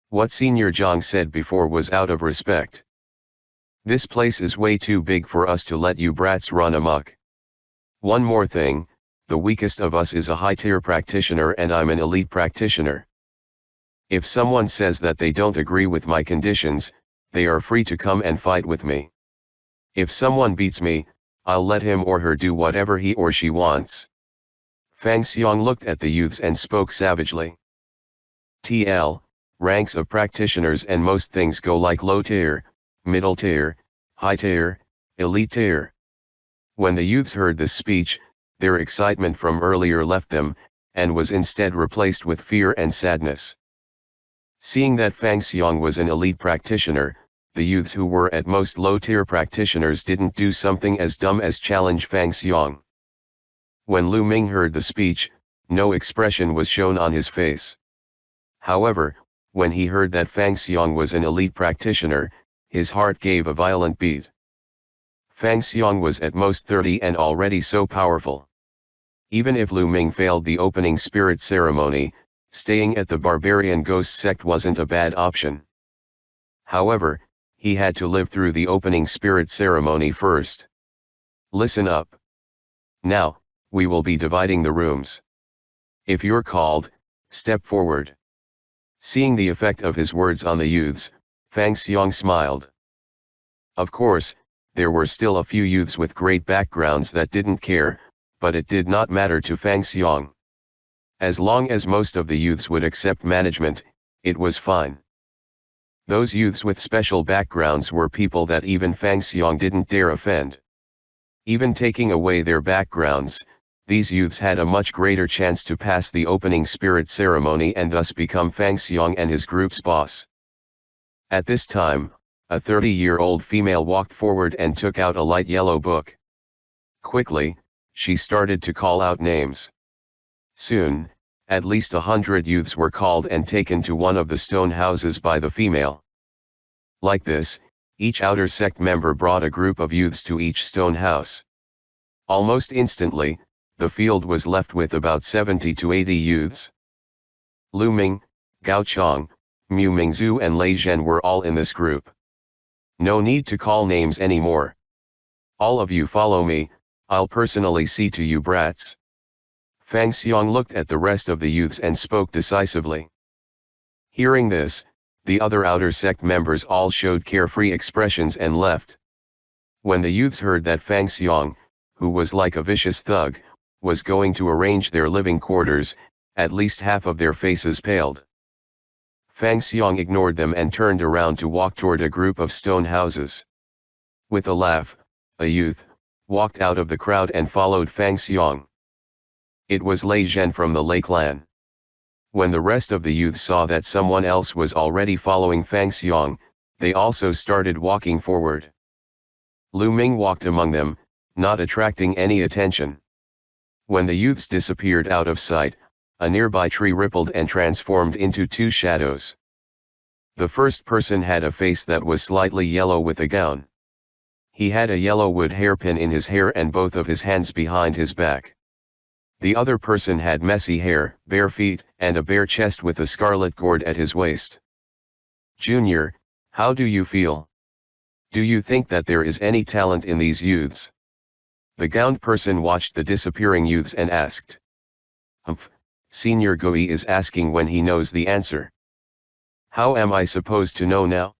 What Senior Zhang said before was out of respect. This place is way too big for us to let you brats run amok. One more thing, the weakest of us is a high-tier practitioner and I'm an elite practitioner. If someone says that they don't agree with my conditions, they are free to come and fight with me. If someone beats me, I'll let him or her do whatever he or she wants. Fang Xiong looked at the youths and spoke savagely. TL, ranks of practitioners and most things go like low tier, middle tier, high tier, elite tier. When the youths heard this speech, their excitement from earlier left them, and was instead replaced with fear and sadness. Seeing that Fang Xiong was an elite practitioner, the youths who were at most low-tier practitioners didn't do something as dumb as challenge Fang Xiong. When Lu Ming heard the speech, no expression was shown on his face. However, when he heard that Fang Xiong was an elite practitioner, his heart gave a violent beat. Fang Xiong was at most 30 and already so powerful. Even if Lu Ming failed the opening spirit ceremony, staying at the barbarian ghost sect wasn't a bad option. However, he had to live through the opening spirit ceremony first. Listen up. Now, we will be dividing the rooms. If you're called, step forward. Seeing the effect of his words on the youths, Fang Xiong smiled. Of course, there were still a few youths with great backgrounds that didn't care, but it did not matter to Fang Xiong. As long as most of the youths would accept management, it was fine. Those youths with special backgrounds were people that even Fang Xiong didn't dare offend. Even taking away their backgrounds, these youths had a much greater chance to pass the opening spirit ceremony and thus become Fang Xiong and his group's boss. At this time, a 30-year-old female walked forward and took out a light yellow book. Quickly, she started to call out names. Soon, at least 100 youths were called and taken to one of the stone houses by the female. Like this, each outer sect member brought a group of youths to each stone house. Almost instantly, the field was left with about 70 to 80 youths. Lu Ming, Gao Chong, Mu Mingzhu and Lei Zhen were all in this group. No need to call names anymore. All of you follow me, I'll personally see to you brats. Fang Xiong looked at the rest of the youths and spoke decisively. Hearing this, the other outer sect members all showed carefree expressions and left. When the youths heard that Fang Xiong, who was like a vicious thug, was going to arrange their living quarters, at least half of their faces paled. Fang Xiong ignored them and turned around to walk toward a group of stone houses. With a laugh, a youth walked out of the crowd and followed Fang Xiong. It was Lei Zhen from the Lei clan. When the rest of the youth saw that someone else was already following Fang Xiong, they also started walking forward. Lu Ming walked among them, not attracting any attention. When the youths disappeared out of sight, a nearby tree rippled and transformed into two shadows. The first person had a face that was slightly yellow with a gown. He had a yellow wood hairpin in his hair and both of his hands behind his back. The other person had messy hair, bare feet, and a bare chest with a scarlet cord at his waist. Junior, how do you feel? Do you think that there is any talent in these youths? The gowned person watched the disappearing youths and asked. Humph, Senior Gui is asking when he knows the answer. How am I supposed to know now?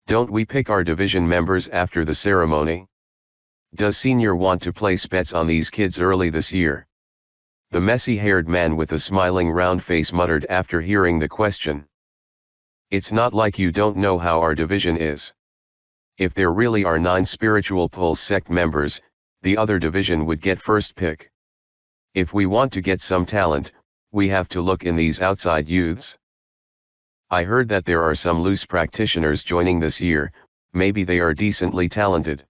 Don't we pick our division members after the ceremony? Does Senior want to place bets on these kids early this year? The messy-haired man with a smiling round face muttered after hearing the question. It's not like you don't know how our division is. If there really are 9 spiritual pulse sect members, the other division would get first pick. If we want to get some talent, we have to look in these outside youths. I heard that there are some loose practitioners joining this year, maybe they are decently talented.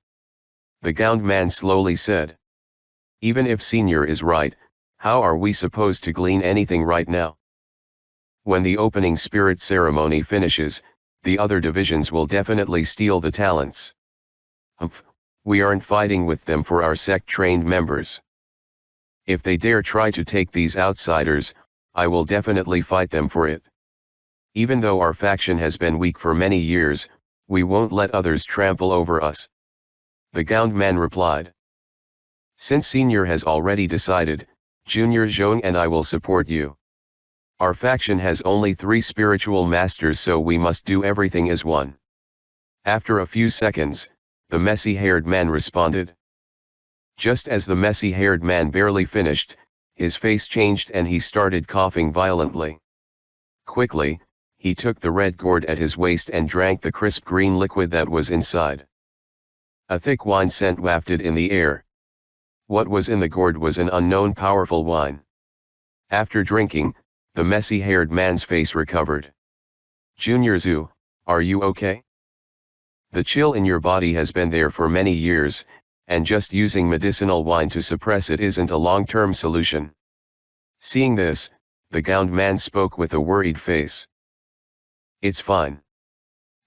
The gowned man slowly said. Even if Senior is right, how are we supposed to glean anything right now? When the opening spirit ceremony finishes, the other divisions will definitely steal the talents. Humph, we aren't fighting with them for our sect-trained members. If they dare try to take these outsiders, I will definitely fight them for it. Even though our faction has been weak for many years, we won't let others trample over us. The gowned man replied. Since Senior has already decided, Junior Zhong and I will support you. Our faction has only 3 spiritual masters, so we must do everything as one. After a few seconds, the messy-haired man responded. Just as the messy-haired man barely finished, his face changed and he started coughing violently. Quickly, he took the red gourd at his waist and drank the crisp green liquid that was inside. A thick wine scent wafted in the air. What was in the gourd was an unknown powerful wine. After drinking, the messy-haired man's face recovered. Junior Zhu, are you okay? The chill in your body has been there for many years, and just using medicinal wine to suppress it isn't a long-term solution. Seeing this, the gowned man spoke with a worried face. It's fine.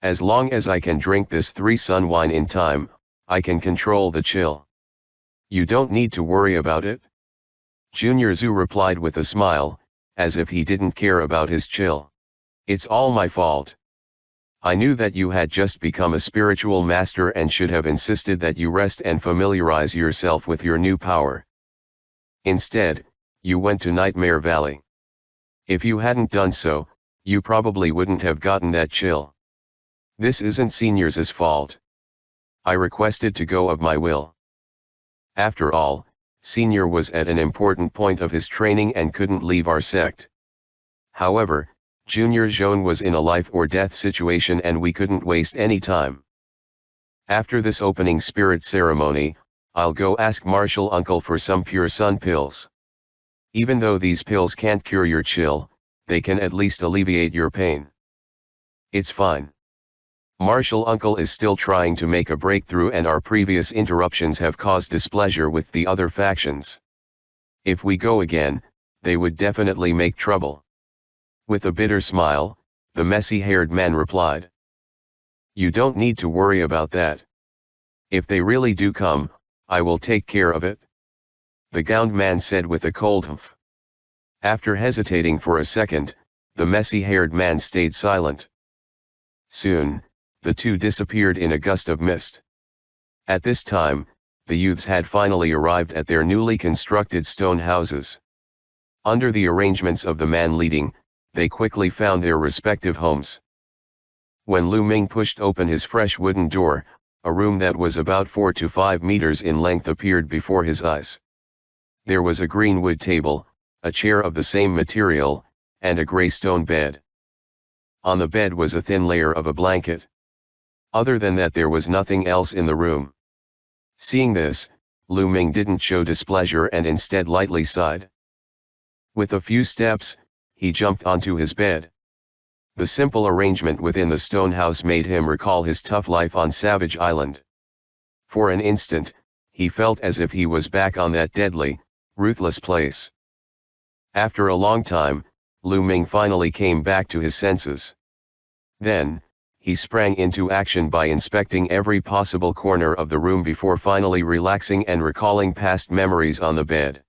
As long as I can drink this 3-sun wine in time, I can control the chill. You don't need to worry about it. Junior Zhu replied with a smile, as if he didn't care about his chill. It's all my fault. I knew that you had just become a spiritual master and should have insisted that you rest and familiarize yourself with your new power. Instead, you went to Nightmare Valley. If you hadn't done so, you probably wouldn't have gotten that chill. This isn't Senior's fault. I requested to go of my will. After all, Senior was at an important point of his training and couldn't leave our sect. However, Junior Zhong was in a life-or-death situation and we couldn't waste any time. After this opening spirit ceremony, I'll go ask Martial Uncle for some pure sun pills. Even though these pills can't cure your chill, they can at least alleviate your pain. It's fine. Martial Uncle is still trying to make a breakthrough and our previous interruptions have caused displeasure with the other factions. If we go again, they would definitely make trouble. With a bitter smile, the messy-haired man replied. You don't need to worry about that. If they really do come, I will take care of it. The gowned man said with a cold humph. After hesitating for a second, the messy-haired man stayed silent. Soon, the two disappeared in a gust of mist. At this time, the youths had finally arrived at their newly constructed stone houses. Under the arrangements of the man leading, they quickly found their respective homes. When Lu Ming pushed open his fresh wooden door, a room that was about 4 to 5 meters in length appeared before his eyes. There was a green wood table, a chair of the same material, and a gray stone bed. On the bed was a thin layer of a blanket. Other than that there was nothing else in the room. Seeing this, Lu Ming didn't show displeasure and instead lightly sighed. With a few steps, he jumped onto his bed. The simple arrangement within the stone house made him recall his tough life on Savage Island. For an instant, he felt as if he was back on that deadly, ruthless place. After a long time, Lu Ming finally came back to his senses. Then, he sprang into action by inspecting every possible corner of the room before finally relaxing and recalling past memories on the bed.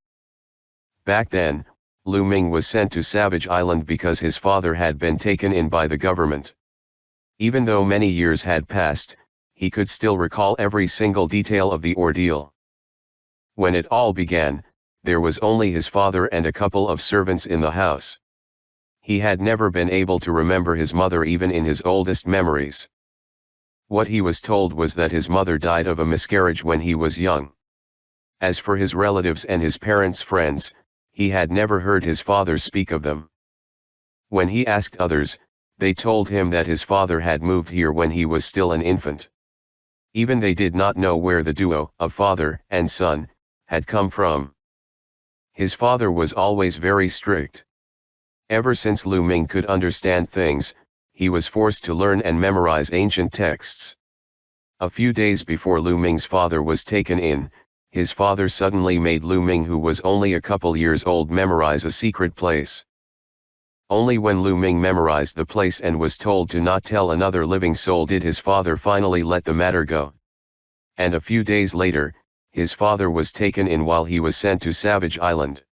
Back then, Lu Ming was sent to Savage Island because his father had been taken in by the government. Even though many years had passed, he could still recall every single detail of the ordeal. When it all began, there was only his father and a couple of servants in the house. He had never been able to remember his mother even in his oldest memories. What he was told was that his mother died of a miscarriage when he was young. As for his relatives and his parents' friends, he had never heard his father speak of them. When he asked others, they told him that his father had moved here when he was still an infant. Even they did not know where the duo of father and son had come from. His father was always very strict. Ever since Lu Ming could understand things, he was forced to learn and memorize ancient texts. A few days before Lu Ming's father was taken in, his father suddenly made Lu Ming, who was only a couple years old, memorize a secret place. Only when Lu Ming memorized the place and was told to not tell another living soul did his father finally let the matter go. And a few days later, his father was taken in while he was sent to Savage Island.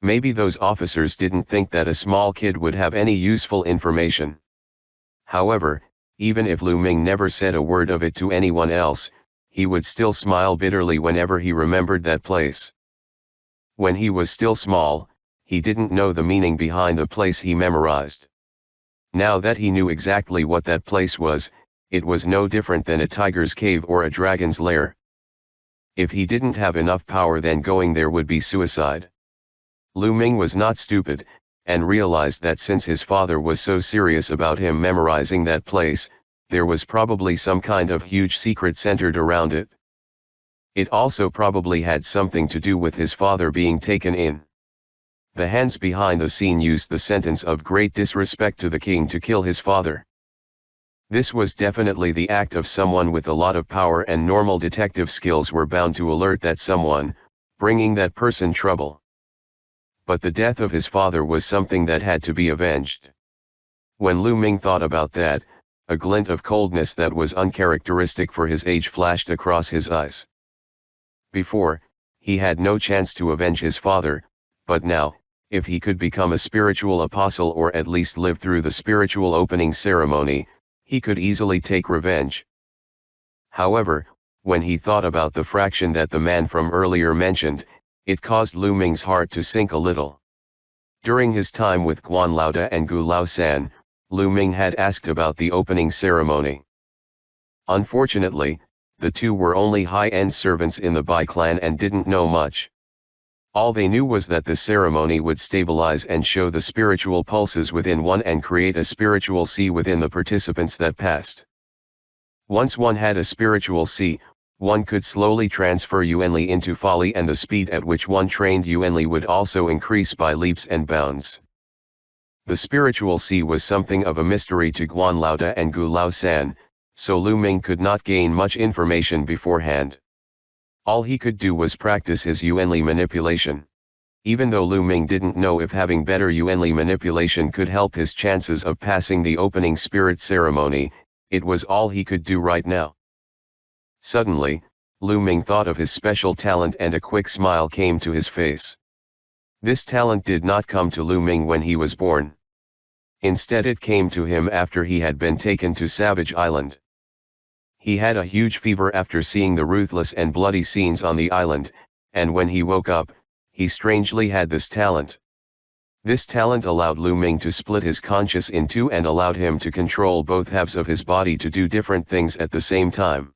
Maybe those officers didn't think that a small kid would have any useful information. However, even if Lu Ming never said a word of it to anyone else, he would still smile bitterly whenever he remembered that place. When he was still small, he didn't know the meaning behind the place he memorized. Now that he knew exactly what that place was, it was no different than a tiger's cave or a dragon's lair. If he didn't have enough power, then going there would be suicide. Lu Ming was not stupid, and realized that since his father was so serious about him memorizing that place, there was probably some kind of huge secret centered around it. It also probably had something to do with his father being taken in. The hands behind the scene used the sentence of great disrespect to the king to kill his father. This was definitely the act of someone with a lot of power, and normal detective skills were bound to alert that someone, bringing that person trouble. But the death of his father was something that had to be avenged. When Lu Ming thought about that, a glint of coldness that was uncharacteristic for his age flashed across his eyes. Before, he had no chance to avenge his father, but now, if he could become a spiritual apostle or at least live through the spiritual opening ceremony, he could easily take revenge. However, when he thought about the fraction that the man from earlier mentioned, it caused Lu Ming's heart to sink a little. During his time with Guan Laoda and Gu Laosan, Lu Ming had asked about the opening ceremony. Unfortunately, the two were only high-end servants in the Bai clan and didn't know much. All they knew was that the ceremony would stabilize and show the spiritual pulses within one and create a spiritual sea within the participants that passed. Once one had a spiritual sea, one could slowly transfer Yuanli into Folly, and the speed at which one trained Yuanli would also increase by leaps and bounds. The spiritual sea was something of a mystery to Guan Laoda and Gu Laosan, so Lu Ming could not gain much information beforehand. All he could do was practice his Yuanli manipulation. Even though Lu Ming didn't know if having better Yuanli manipulation could help his chances of passing the opening spirit ceremony, it was all he could do right now. Suddenly, Lu Ming thought of his special talent and a quick smile came to his face. This talent did not come to Lu Ming when he was born. Instead, it came to him after he had been taken to Savage Island. He had a huge fever after seeing the ruthless and bloody scenes on the island, and when he woke up, he strangely had this talent. This talent allowed Lu Ming to split his conscious in two and allowed him to control both halves of his body to do different things at the same time.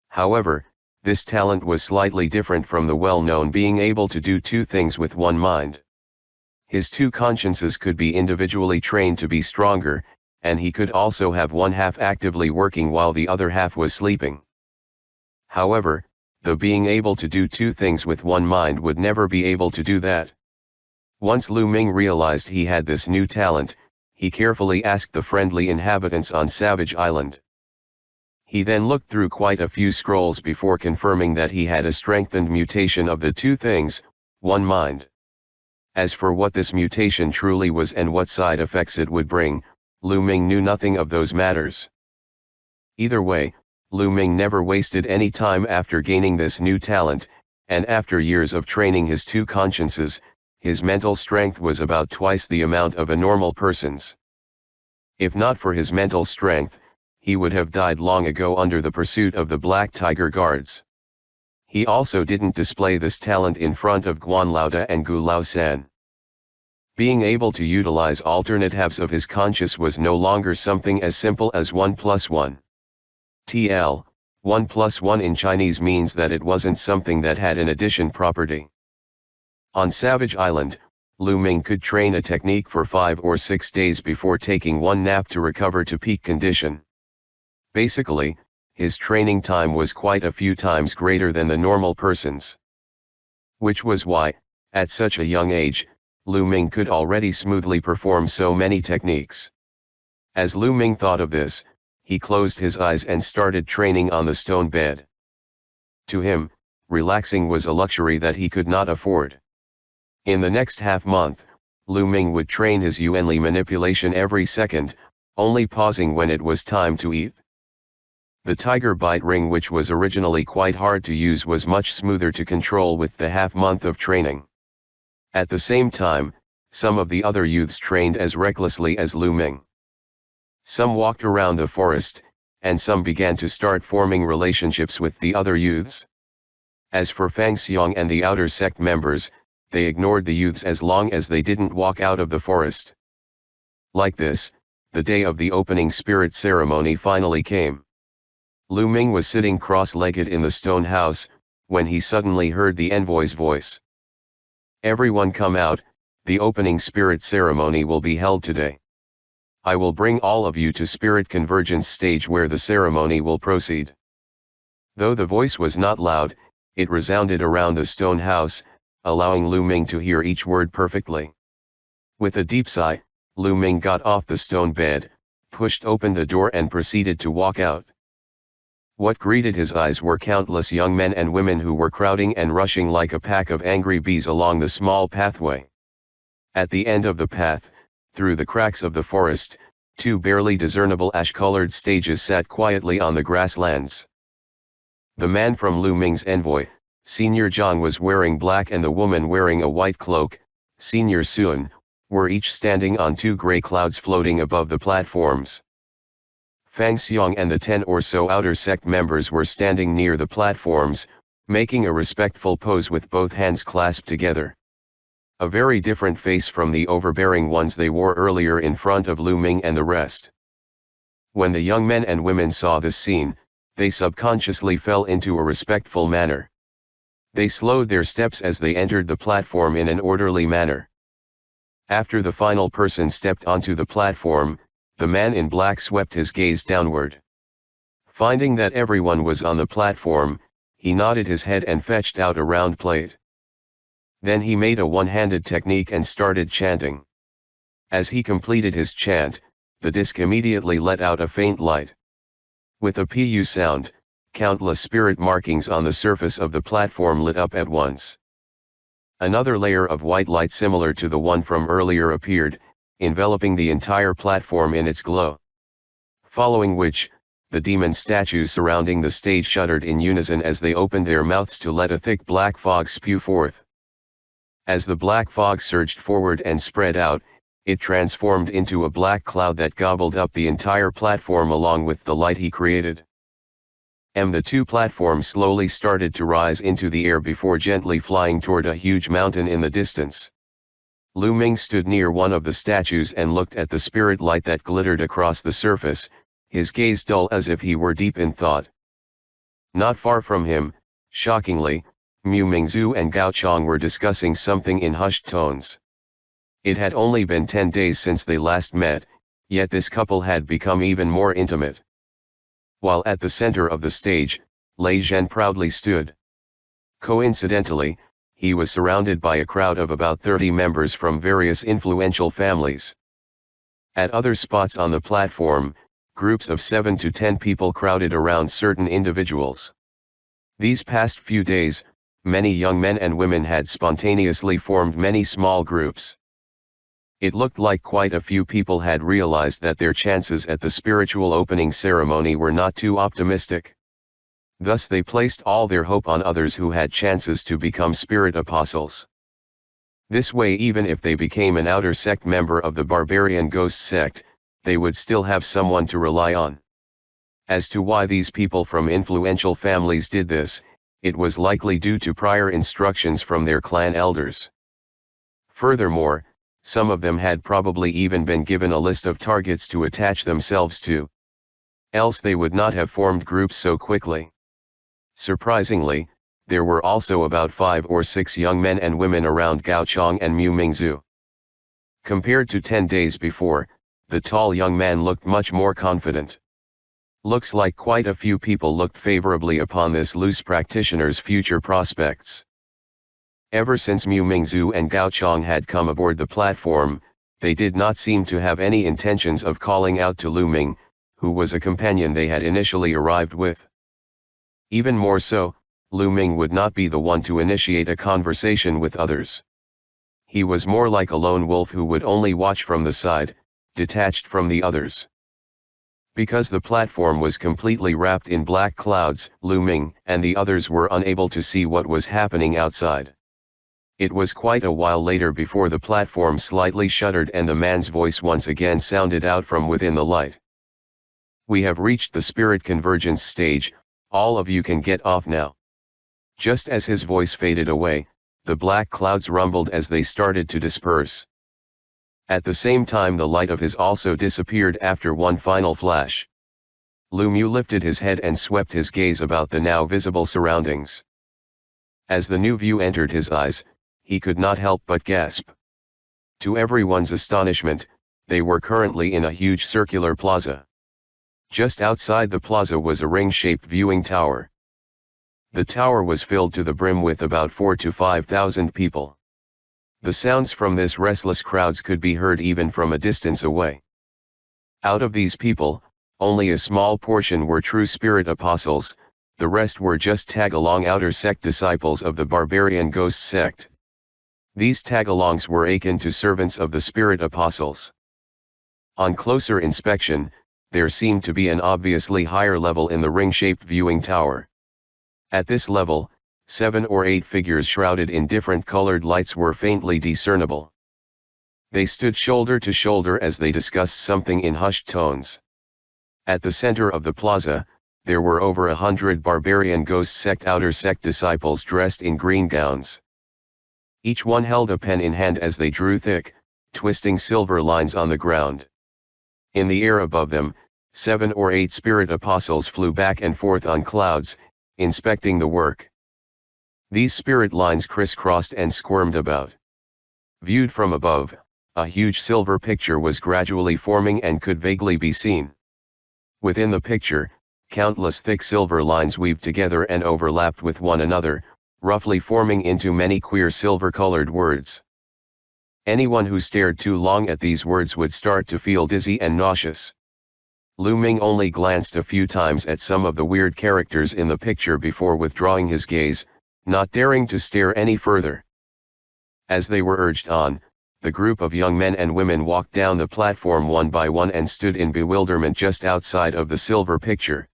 However, this talent was slightly different from the well-known being able to do two things with one mind. His two consciences could be individually trained to be stronger, and he could also have one half actively working while the other half was sleeping. However, the being able to do two things with one mind would never be able to do that. Once Lu Ming realized he had this new talent, he carefully asked the friendly inhabitants on Savage Island. He then looked through quite a few scrolls before confirming that he had a strengthened mutation of the two things, one mind. As for what this mutation truly was and what side effects it would bring, Lu Ming knew nothing of those matters. Either way, Lu Ming never wasted any time after gaining this new talent, and after years of training his two consciences, his mental strength was about twice the amount of a normal person's. If not for his mental strength, he would have died long ago under the pursuit of the Black Tiger guards. He also didn't display this talent in front of Guan Laoda and Gu Laosan. Being able to utilize alternate halves of his conscious was no longer something as simple as 1 plus 1. TL, 1 plus 1 in Chinese means that it wasn't something that had an addition property. On Savage Island, Lu Ming could train a technique for 5 or 6 days before taking one nap to recover to peak condition. Basically, his training time was quite a few times greater than the normal person's. Which was why, at such a young age, Lu Ming could already smoothly perform so many techniques. As Lu Ming thought of this, he closed his eyes and started training on the stone bed. To him, relaxing was a luxury that he could not afford. In the next half-month, Lu Ming would train his Yuanli manipulation every second, only pausing when it was time to eat. The tiger bite ring, which was originally quite hard to use, was much smoother to control with the half-month of training. At the same time, some of the other youths trained as recklessly as Lu Ming. Some walked around the forest, and some began to start forming relationships with the other youths. As for Fang Xiong and the outer sect members, they ignored the youths as long as they didn't walk out of the forest. Like this, the day of the opening spirit ceremony finally came. Lu Ming was sitting cross-legged in the stone house, when he suddenly heard the envoy's voice. "Everyone come out, the opening spirit ceremony will be held today. I will bring all of you to spirit convergence stage where the ceremony will proceed." Though the voice was not loud, it resounded around the stone house, allowing Lu Ming to hear each word perfectly. With a deep sigh, Lu Ming got off the stone bed, pushed open the door and proceeded to walk out. What greeted his eyes were countless young men and women who were crowding and rushing like a pack of angry bees along the small pathway. At the end of the path, through the cracks of the forest, two barely discernible ash-colored stages sat quietly on the grasslands. The man from Lu Ming's envoy, Senior Zhang, was wearing black, and the woman wearing a white cloak, Senior Sun, were each standing on two gray clouds floating above the platforms. Fang Xiong and the 10 or so outer sect members were standing near the platforms, making a respectful pose with both hands clasped together. A very different face from the overbearing ones they wore earlier in front of Lu Ming and the rest. When the young men and women saw this scene, they subconsciously fell into a respectful manner. They slowed their steps as they entered the platform in an orderly manner. After the final person stepped onto the platform, the man in black swept his gaze downward. Finding that everyone was on the platform, he nodded his head and fetched out a round plate. Then he made a one-handed technique and started chanting. As he completed his chant, the disc immediately let out a faint light. With a pu sound, countless spirit markings on the surface of the platform lit up at once. Another layer of white light similar to the one from earlier appeared, enveloping the entire platform in its glow. Following which, the demon statues surrounding the stage shuddered in unison as they opened their mouths to let a thick black fog spew forth. As the black fog surged forward and spread out, it transformed into a black cloud that gobbled up the entire platform along with the light he created. The two platforms slowly started to rise into the air before gently flying toward a huge mountain in the distance. Lu Ming stood near one of the statues and looked at the spirit light that glittered across the surface, his gaze dull as if he were deep in thought. Not far from him, shockingly, Mu Mingzhu and Gao Chong were discussing something in hushed tones. It had only been 10 days since they last met, yet this couple had become even more intimate. While at the center of the stage, Lei Zhen proudly stood. Coincidentally, he was surrounded by a crowd of about 30 members from various influential families. At other spots on the platform, groups of 7 to 10 people crowded around certain individuals. These past few days, many young men and women had spontaneously formed many small groups. It looked like quite a few people had realized that their chances at the spiritual opening ceremony were not too optimistic. Thus they placed all their hope on others who had chances to become spirit apostles. This way, even if they became an outer sect member of the barbarian ghost sect, they would still have someone to rely on. As to why these people from influential families did this, it was likely due to prior instructions from their clan elders. Furthermore, some of them had probably even been given a list of targets to attach themselves to. Else they would not have formed groups so quickly. Surprisingly, there were also about 5 or 6 young men and women around Gaochang and Mumingzhu. Compared to 10 days before, the tall young man looked much more confident. Looks like quite a few people looked favorably upon this loose practitioner's future prospects. Ever since Mumingzhu and Gaochang had come aboard the platform, they did not seem to have any intentions of calling out to Lu Ming, who was a companion they had initially arrived with. Even more so, Lu Ming would not be the one to initiate a conversation with others. He was more like a lone wolf who would only watch from the side, detached from the others. Because the platform was completely wrapped in black clouds, Lu Ming and the others were unable to see what was happening outside. It was quite a while later before the platform slightly shuddered and the man's voice once again sounded out from within the light. "We have reached the spirit convergence stage, all of you can get off now." Just as his voice faded away, the black clouds rumbled as they started to disperse. At the same time the light of his also disappeared after one final flash. Lu Mu lifted his head and swept his gaze about the now visible surroundings. As the new view entered his eyes, he could not help but gasp. To everyone's astonishment, they were currently in a huge circular plaza. Just outside the plaza was a ring-shaped viewing tower. The tower was filled to the brim with about 4,000 to 5,000 people. The sounds from this restless crowds could be heard even from a distance away. Out of these people, only a small portion were true spirit apostles, the rest were just tag-along outer sect disciples of the barbarian ghost sect. These tag-alongs were akin to servants of the spirit apostles. On closer inspection, there seemed to be an obviously higher level in the ring-shaped viewing tower. At this level, 7 or 8 figures shrouded in different colored lights were faintly discernible. They stood shoulder to shoulder as they discussed something in hushed tones. At the center of the plaza, there were over 100 barbarian ghost sect outer sect disciples dressed in green gowns. Each one held a pen in hand as they drew thick, twisting silver lines on the ground. In the air above them, 7 or 8 spirit apostles flew back and forth on clouds, inspecting the work. These spirit lines crisscrossed and squirmed about. Viewed from above, a huge silver picture was gradually forming and could vaguely be seen. Within the picture, countless thick silver lines weaved together and overlapped with one another, roughly forming into many queer silver-colored words. Anyone who stared too long at these words would start to feel dizzy and nauseous. Lu Ming only glanced a few times at some of the weird characters in the picture before withdrawing his gaze, not daring to stare any further. As they were urged on, the group of young men and women walked down the platform one by one and stood in bewilderment just outside of the silver picture.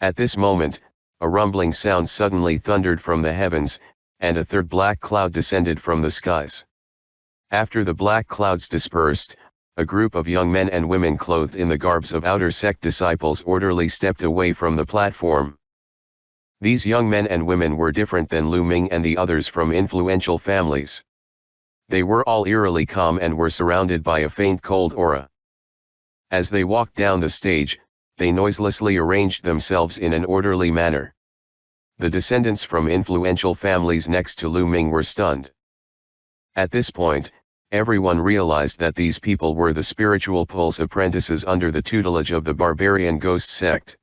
At this moment, a rumbling sound suddenly thundered from the heavens, and a third black cloud descended from the skies. After the black clouds dispersed, a group of young men and women clothed in the garbs of outer sect disciples orderly stepped away from the platform. These young men and women were different than Lu Ming and the others from influential families. They were all eerily calm and were surrounded by a faint cold aura. As they walked down the stage, they noiselessly arranged themselves in an orderly manner. The descendants from influential families next to Lu Ming were stunned. At this point, everyone realized that these people were the spiritual pulse apprentices under the tutelage of the barbarian ghost sect.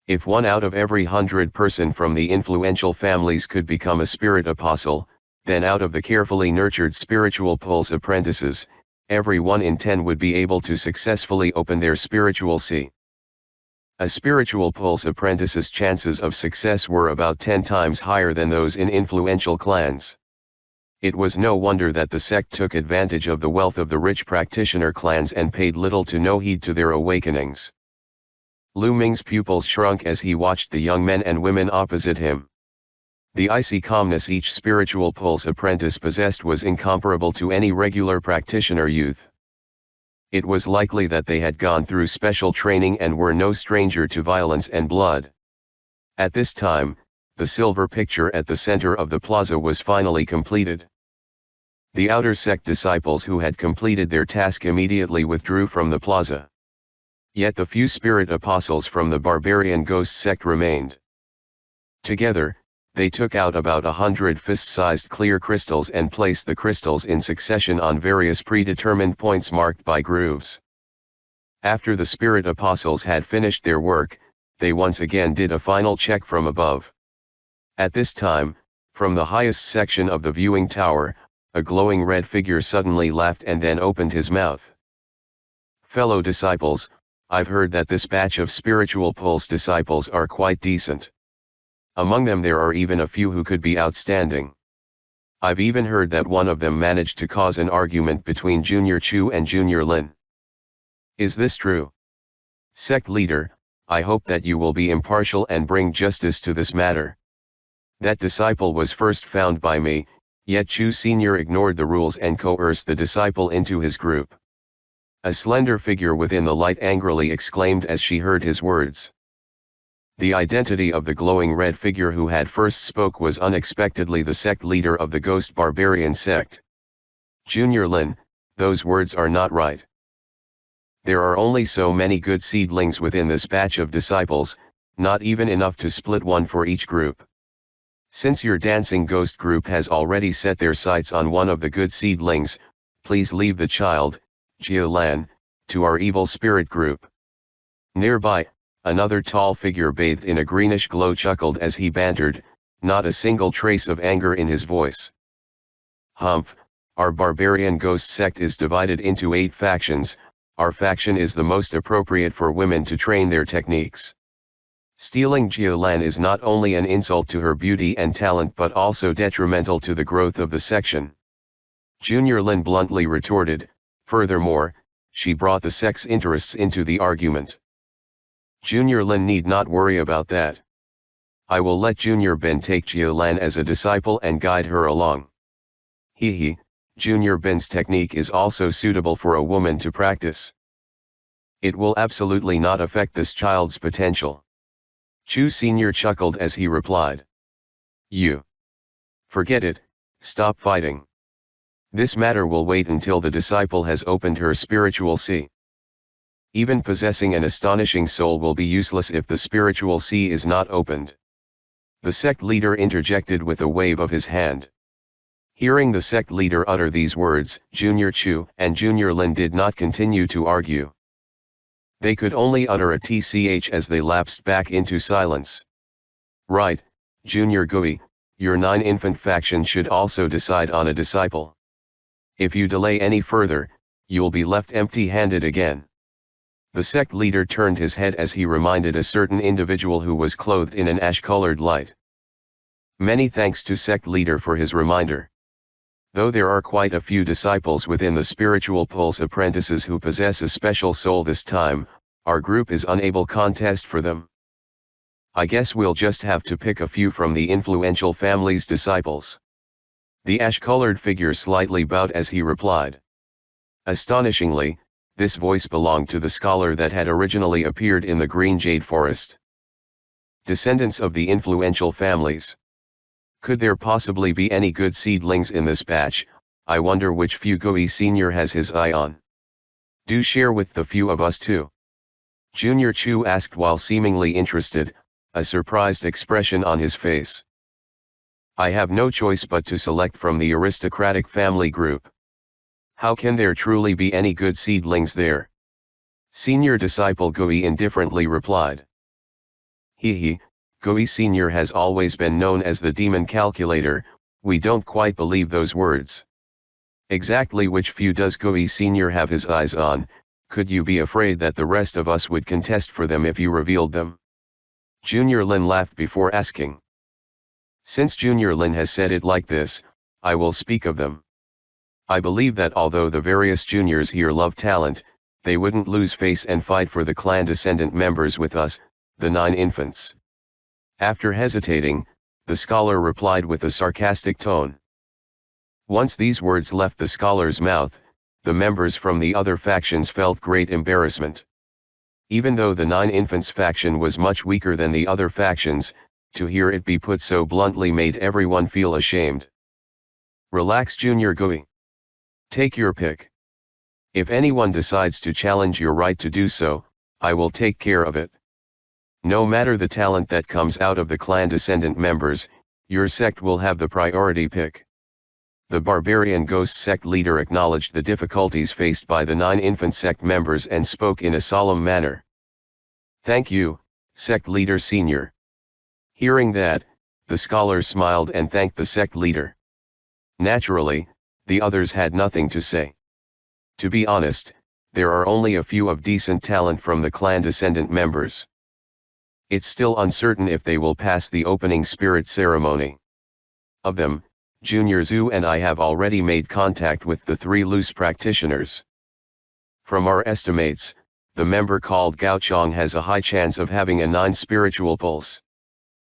If 1 out of every 100 person from the influential families could become a spirit apostle, then out of the carefully nurtured spiritual pulse apprentices, every 1 in 10 would be able to successfully open their spiritual sea. A spiritual pulse apprentice's chances of success were about 10 times higher than those in influential clans. It was no wonder that the sect took advantage of the wealth of the rich practitioner clans and paid little to no heed to their awakenings. Lu Ming's pupils shrunk as he watched the young men and women opposite him. The icy calmness each spiritual pulse apprentice possessed was incomparable to any regular practitioner youth. It was likely that they had gone through special training and were no stranger to violence and blood. At this time, the silver picture at the center of the plaza was finally completed. The outer sect disciples who had completed their task immediately withdrew from the plaza. Yet the few spirit apostles from the barbarian ghost sect remained. Together, they took out about 100 fist-sized clear crystals and placed the crystals in succession on various predetermined points marked by grooves. After the spirit apostles had finished their work, they once again did a final check from above. At this time, from the highest section of the viewing tower, a glowing red figure suddenly laughed and then opened his mouth. "Fellow disciples, I've heard that this batch of spiritual pulse disciples are quite decent. Among them there are even a few who could be outstanding. I've even heard that one of them managed to cause an argument between Junior Chu and Junior Lin. Is this true? Sect leader, I hope that you will be impartial and bring justice to this matter. That disciple was first found by me, yet Chu Senior ignored the rules and coerced the disciple into his group." A slender figure within the light angrily exclaimed as she heard his words. The identity of the glowing red figure who had first spoke was unexpectedly the sect leader of the Ghost Barbarian sect. "Junior Lin, those words are not right. There are only so many good seedlings within this batch of disciples, not even enough to split one for each group. Since your dancing ghost group has already set their sights on one of the good seedlings, please leave the child, Jia Lan, to our evil spirit group." Nearby, another tall figure bathed in a greenish glow chuckled as he bantered, not a single trace of anger in his voice. "Humph, our barbarian ghost sect is divided into 8 factions, our faction is the most appropriate for women to train their techniques. Stealing Jia Lan is not only an insult to her beauty and talent but also detrimental to the growth of the section." Junior Lin bluntly retorted, furthermore, she brought the sect's interests into the argument. "Junior Lin need not worry about that. I will let Junior Ben take Jia Lan as a disciple and guide her along. He, Junior Ben's technique is also suitable for a woman to practice. It will absolutely not affect this child's potential." Chu Senior chuckled as he replied. "You. Forget it, stop fighting. This matter will wait until the disciple has opened her spiritual sea. Even possessing an astonishing soul will be useless if the spiritual sea is not opened." The sect leader interjected with a wave of his hand. Hearing the sect leader utter these words, Junior Chu and Junior Lin did not continue to argue. They could only utter a tch as they lapsed back into silence. "Right, Junior Gui, your 9 infant faction should also decide on a disciple. If you delay any further, you'll be left empty-handed again." The sect leader turned his head as he reminded a certain individual who was clothed in an ash-colored light. Many thanks to sect leader for his reminder. Though there are quite a few disciples within the spiritual pulse apprentices who possess a special soul this time, our group is unable contest for them. I guess we'll just have to pick a few from the influential family's disciples." The ash-colored figure slightly bowed as he replied. Astonishingly, this voice belonged to the scholar that had originally appeared in the Green Jade Forest. Descendants of the influential families. Could there possibly be any good seedlings in this batch? I wonder which few Gui Senior has his eye on. Do share with the few of us too. Junior Chu asked while seemingly interested, a surprised expression on his face. I have no choice but to select from the aristocratic family group. How can there truly be any good seedlings there? Senior disciple Gui indifferently replied. Gui Senior has always been known as the demon calculator, we don't quite believe those words. Exactly which few does Gui Senior have his eyes on? Could you be afraid that the rest of us would contest for them if you revealed them? Junior Lin laughed before asking. Since Junior Lin has said it like this, I will speak of them. I believe that although the various juniors here love talent, They wouldn't lose face and fight for the clan descendant members with us, the 9 infants. After hesitating, the scholar replied with a sarcastic tone. Once these words left the scholar's mouth, the members from the other factions felt great embarrassment. Even though the 9 infants faction was much weaker than the other factions, to hear it be put so bluntly made everyone feel ashamed. Relax, Junior Gui. Take your pick. If anyone decides to challenge your right to do so, I will take care of it. No matter the talent that comes out of the clan descendant members, your sect will have the priority pick. The Barbarian Ghost sect leader acknowledged the difficulties faced by the 9 infant sect members and spoke in a solemn manner. Thank you, sect leader senior. Hearing that, the scholar smiled and thanked the sect leader. Naturally, the others had nothing to say. To be honest, there are only a few of decent talent from the clan descendant members. It's still uncertain if they will pass the opening spirit ceremony. Of them, Junior Zhu and I have already made contact with the 3 loose practitioners. From our estimates, the member called Gao Chong has a high chance of having a 9 spiritual pulse.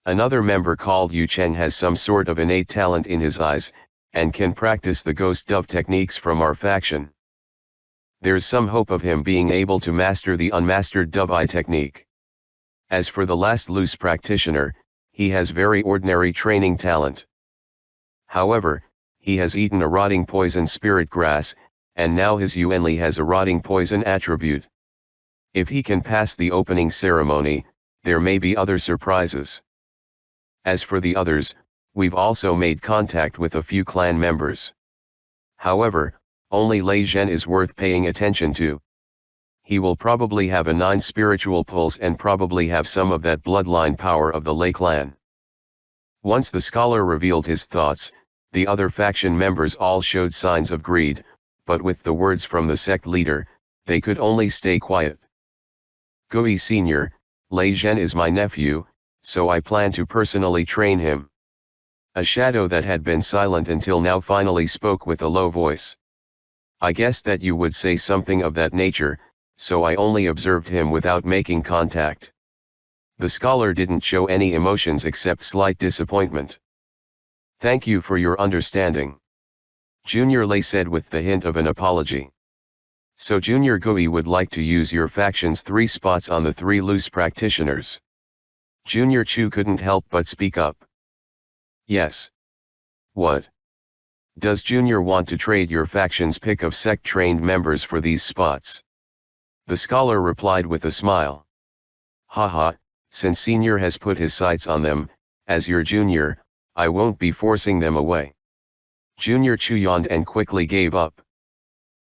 Another member called Yu Cheng has some sort of innate talent in his eyes, and can practice the ghost dove techniques from our faction. There's some hope of him being able to master the unmastered dove eye technique. As for the last loose practitioner, he has very ordinary training talent. However, he has eaten a rotting poison spirit grass, and now his Yuanli has a rotting poison attribute. If he can pass the opening ceremony, there may be other surprises. As for the others, we've also made contact with a few clan members. However, only Lei Zhen is worth paying attention to. He will probably have a 9 spiritual pulse and probably have some of that bloodline power of the Lei clan. Once the scholar revealed his thoughts, the other faction members all showed signs of greed, but with the words from the sect leader, they could only stay quiet. Gui Senior, Lei Zhen is my nephew, so I plan to personally train him. A shadow that had been silent until now finally spoke with a low voice. I guessed that you would say something of that nature, so I only observed him without making contact. The scholar didn't show any emotions except slight disappointment. Thank you for your understanding. Junior Lei said with the hint of an apology. So Junior Gui would like to use your faction's 3 spots on the 3 loose practitioners. Junior Chu couldn't help but speak up. Yes. What? Does Junior want to trade your faction's pick of sect-trained members for these spots? The scholar replied with a smile. Haha, since Senior has put his sights on them, as your junior, I won't be forcing them away. Junior Chu yawned and quickly gave up.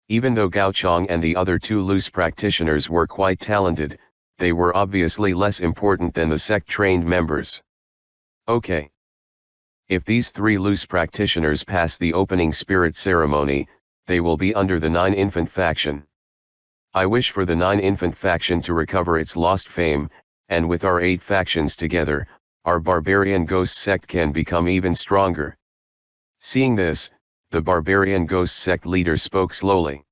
Even though Gao Chong and the other 2 loose practitioners were quite talented, they were obviously less important than the sect-trained members. Okay. If these 3 loose practitioners pass the opening spirit ceremony, they will be under the 9 infant faction. I wish for the 9 infant faction to recover its lost fame, and with our 8 factions together, our barbarian ghost sect can become even stronger. Seeing this, the barbarian ghost sect leader spoke slowly.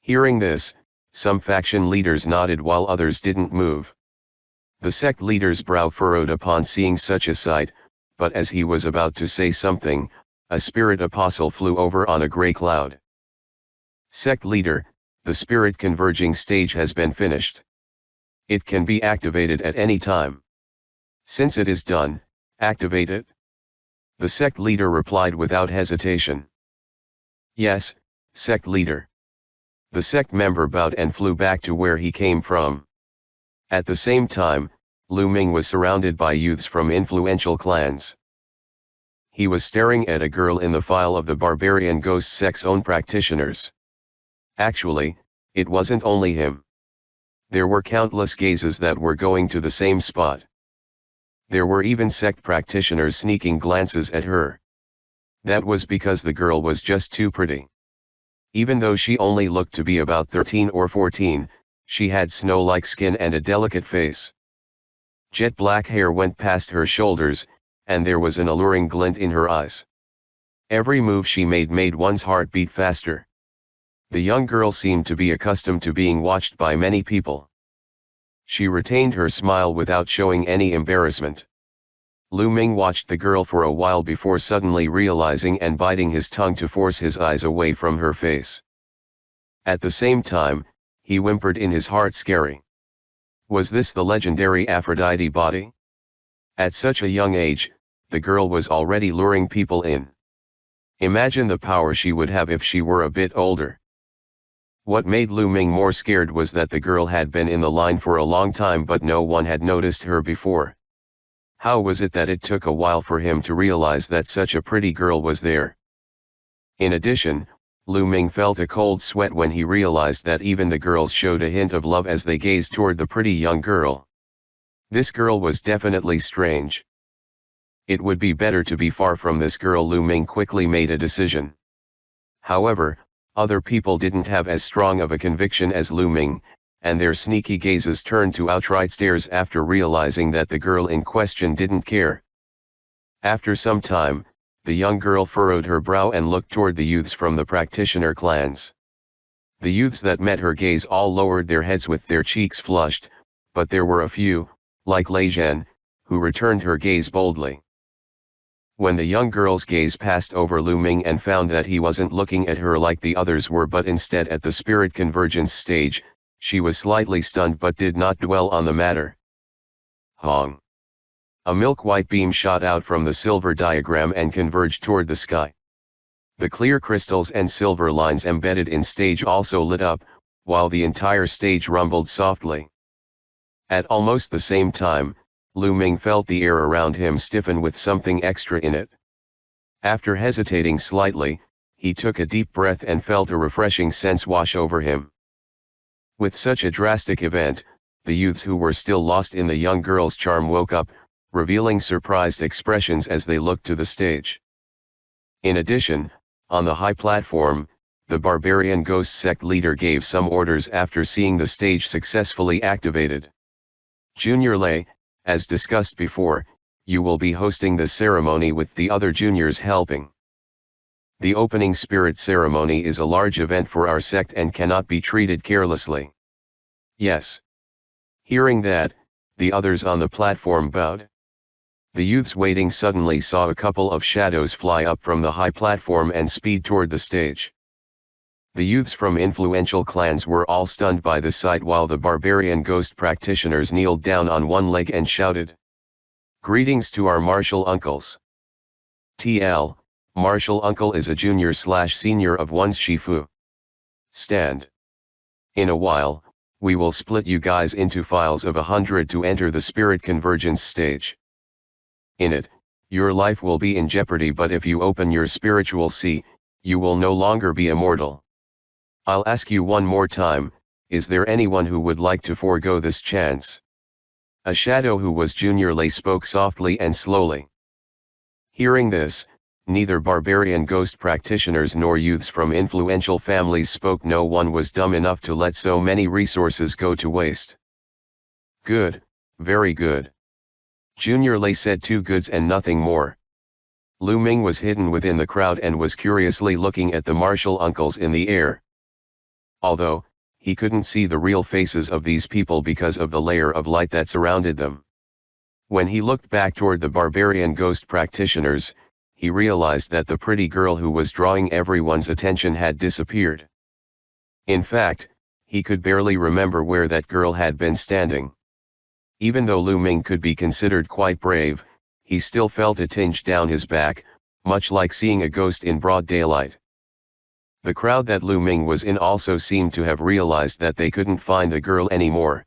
Hearing this, some faction leaders nodded while others didn't move. The sect leader's brow furrowed upon seeing such a sight, but as he was about to say something, a spirit apostle flew over on a gray cloud. Sect leader, the spirit converging stage has been finished. It can be activated at any time. Since it is done, activate it. The sect leader replied without hesitation. Yes, sect leader. The sect member bowed and flew back to where he came from. At the same time, Lu Ming was surrounded by youths from influential clans. He was staring at a girl in the file of the barbarian ghost sect's own practitioners. Actually, it wasn't only him. There were countless gazes that were going to the same spot. There were even sect practitioners sneaking glances at her. That was because the girl was just too pretty. Even though she only looked to be about 13 or 14, she had snow-like skin and a delicate face. Jet black hair went past her shoulders, and there was an alluring glint in her eyes. Every move she made one's heart beat faster. The young girl seemed to be accustomed to being watched by many people. She retained her smile without showing any embarrassment. Lu Ming watched the girl for a while before suddenly realizing and biting his tongue to force his eyes away from her face. At the same time, he whimpered in his heart, scary. Was this the legendary Aphrodite body? At such a young age, the girl was already luring people in. Imagine the power she would have if she were a bit older. What made Lu Ming more scared was that the girl had been in the line for a long time but no one had noticed her before. How was it that it took a while for him to realize that such a pretty girl was there? In addition, Lu Ming felt a cold sweat when he realized that even the girls showed a hint of love as they gazed toward the pretty young girl. This girl was definitely strange. It would be better to be far from this girl. Lu Ming quickly made a decision. However, other people didn't have as strong of a conviction as Lu Ming, and their sneaky gazes turned to outright stares after realizing that the girl in question didn't care. After some time, the young girl furrowed her brow and looked toward the youths from the practitioner clans. The youths that met her gaze all lowered their heads with their cheeks flushed, but there were a few, like Lei Zhen, who returned her gaze boldly. When the young girl's gaze passed over Lu Ming and found that he wasn't looking at her like the others were but instead at the spirit convergence stage, she was slightly stunned but did not dwell on the matter. Hong! A milk-white beam shot out from the silver diagram and converged toward the sky. The clear crystals and silver lines embedded in stage also lit up, while the entire stage rumbled softly. At almost the same time, Lu Ming felt the air around him stiffen with something extra in it. After hesitating slightly, he took a deep breath and felt a refreshing sense wash over him. With such a drastic event, the youths who were still lost in the young girl's charm woke up, revealing surprised expressions as they looked to the stage. In addition, on the high platform, the barbarian ghost sect leader gave some orders after seeing the stage successfully activated. Junior Lei, as discussed before, you will be hosting the ceremony with the other juniors helping. The opening spirit ceremony is a large event for our sect and cannot be treated carelessly. Yes. Hearing that, the others on the platform bowed. The youths waiting suddenly saw a couple of shadows fly up from the high platform and speed toward the stage. The youths from influential clans were all stunned by the sight while the barbarian ghost practitioners kneeled down on one leg and shouted, "Greetings to our martial uncles." TL, martial uncle is a junior/senior of one's Shifu. Stand. In a while, we will split you guys into files of 100 to enter the spirit convergence stage. In it, your life will be in jeopardy, but if you open your spiritual sea, you will no longer be immortal. I'll ask you one more time, is there anyone who would like to forego this chance? A shadow who was Junior Lei spoke softly and slowly. Hearing this, neither barbarian ghost practitioners nor youths from influential families spoke. No one was dumb enough to let so many resources go to waste. Good, very good. Junior Lei said two goods and nothing more. Lu Ming was hidden within the crowd and was curiously looking at the martial uncles in the air. Although, he couldn't see the real faces of these people because of the layer of light that surrounded them. When he looked back toward the barbarian ghost practitioners, he realized that the pretty girl who was drawing everyone's attention had disappeared. In fact, he could barely remember where that girl had been standing. Even though Lu Ming could be considered quite brave, he still felt a tinge down his back, much like seeing a ghost in broad daylight. The crowd that Lu Ming was in also seemed to have realized that they couldn't find the girl anymore.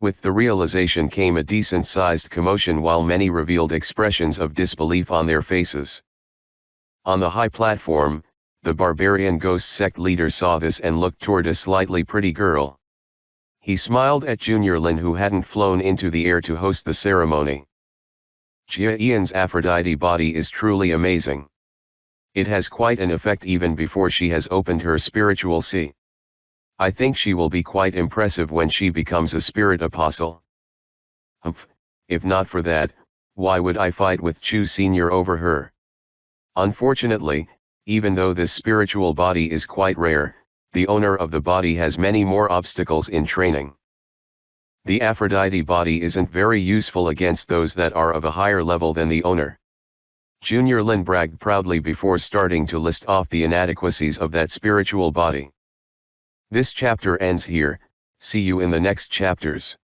With the realization came a decent-sized commotion while many revealed expressions of disbelief on their faces. On the high platform, the barbarian ghost sect leader saw this and looked toward a slightly pretty girl. He smiled at Junior Lin, who hadn't flown into the air to host the ceremony. Jia Ian's Aphrodite body is truly amazing. It has quite an effect even before she has opened her spiritual sea. I think she will be quite impressive when she becomes a spirit apostle. Humph, if not for that, why would I fight with Chu Senior over her? Unfortunately, even though this spiritual body is quite rare, the owner of the body has many more obstacles in training. The Aphrodite body isn't very useful against those that are of a higher level than the owner. Junior Lin bragged proudly before starting to list off the inadequacies of that spiritual body. This chapter ends here, see you in the next chapters.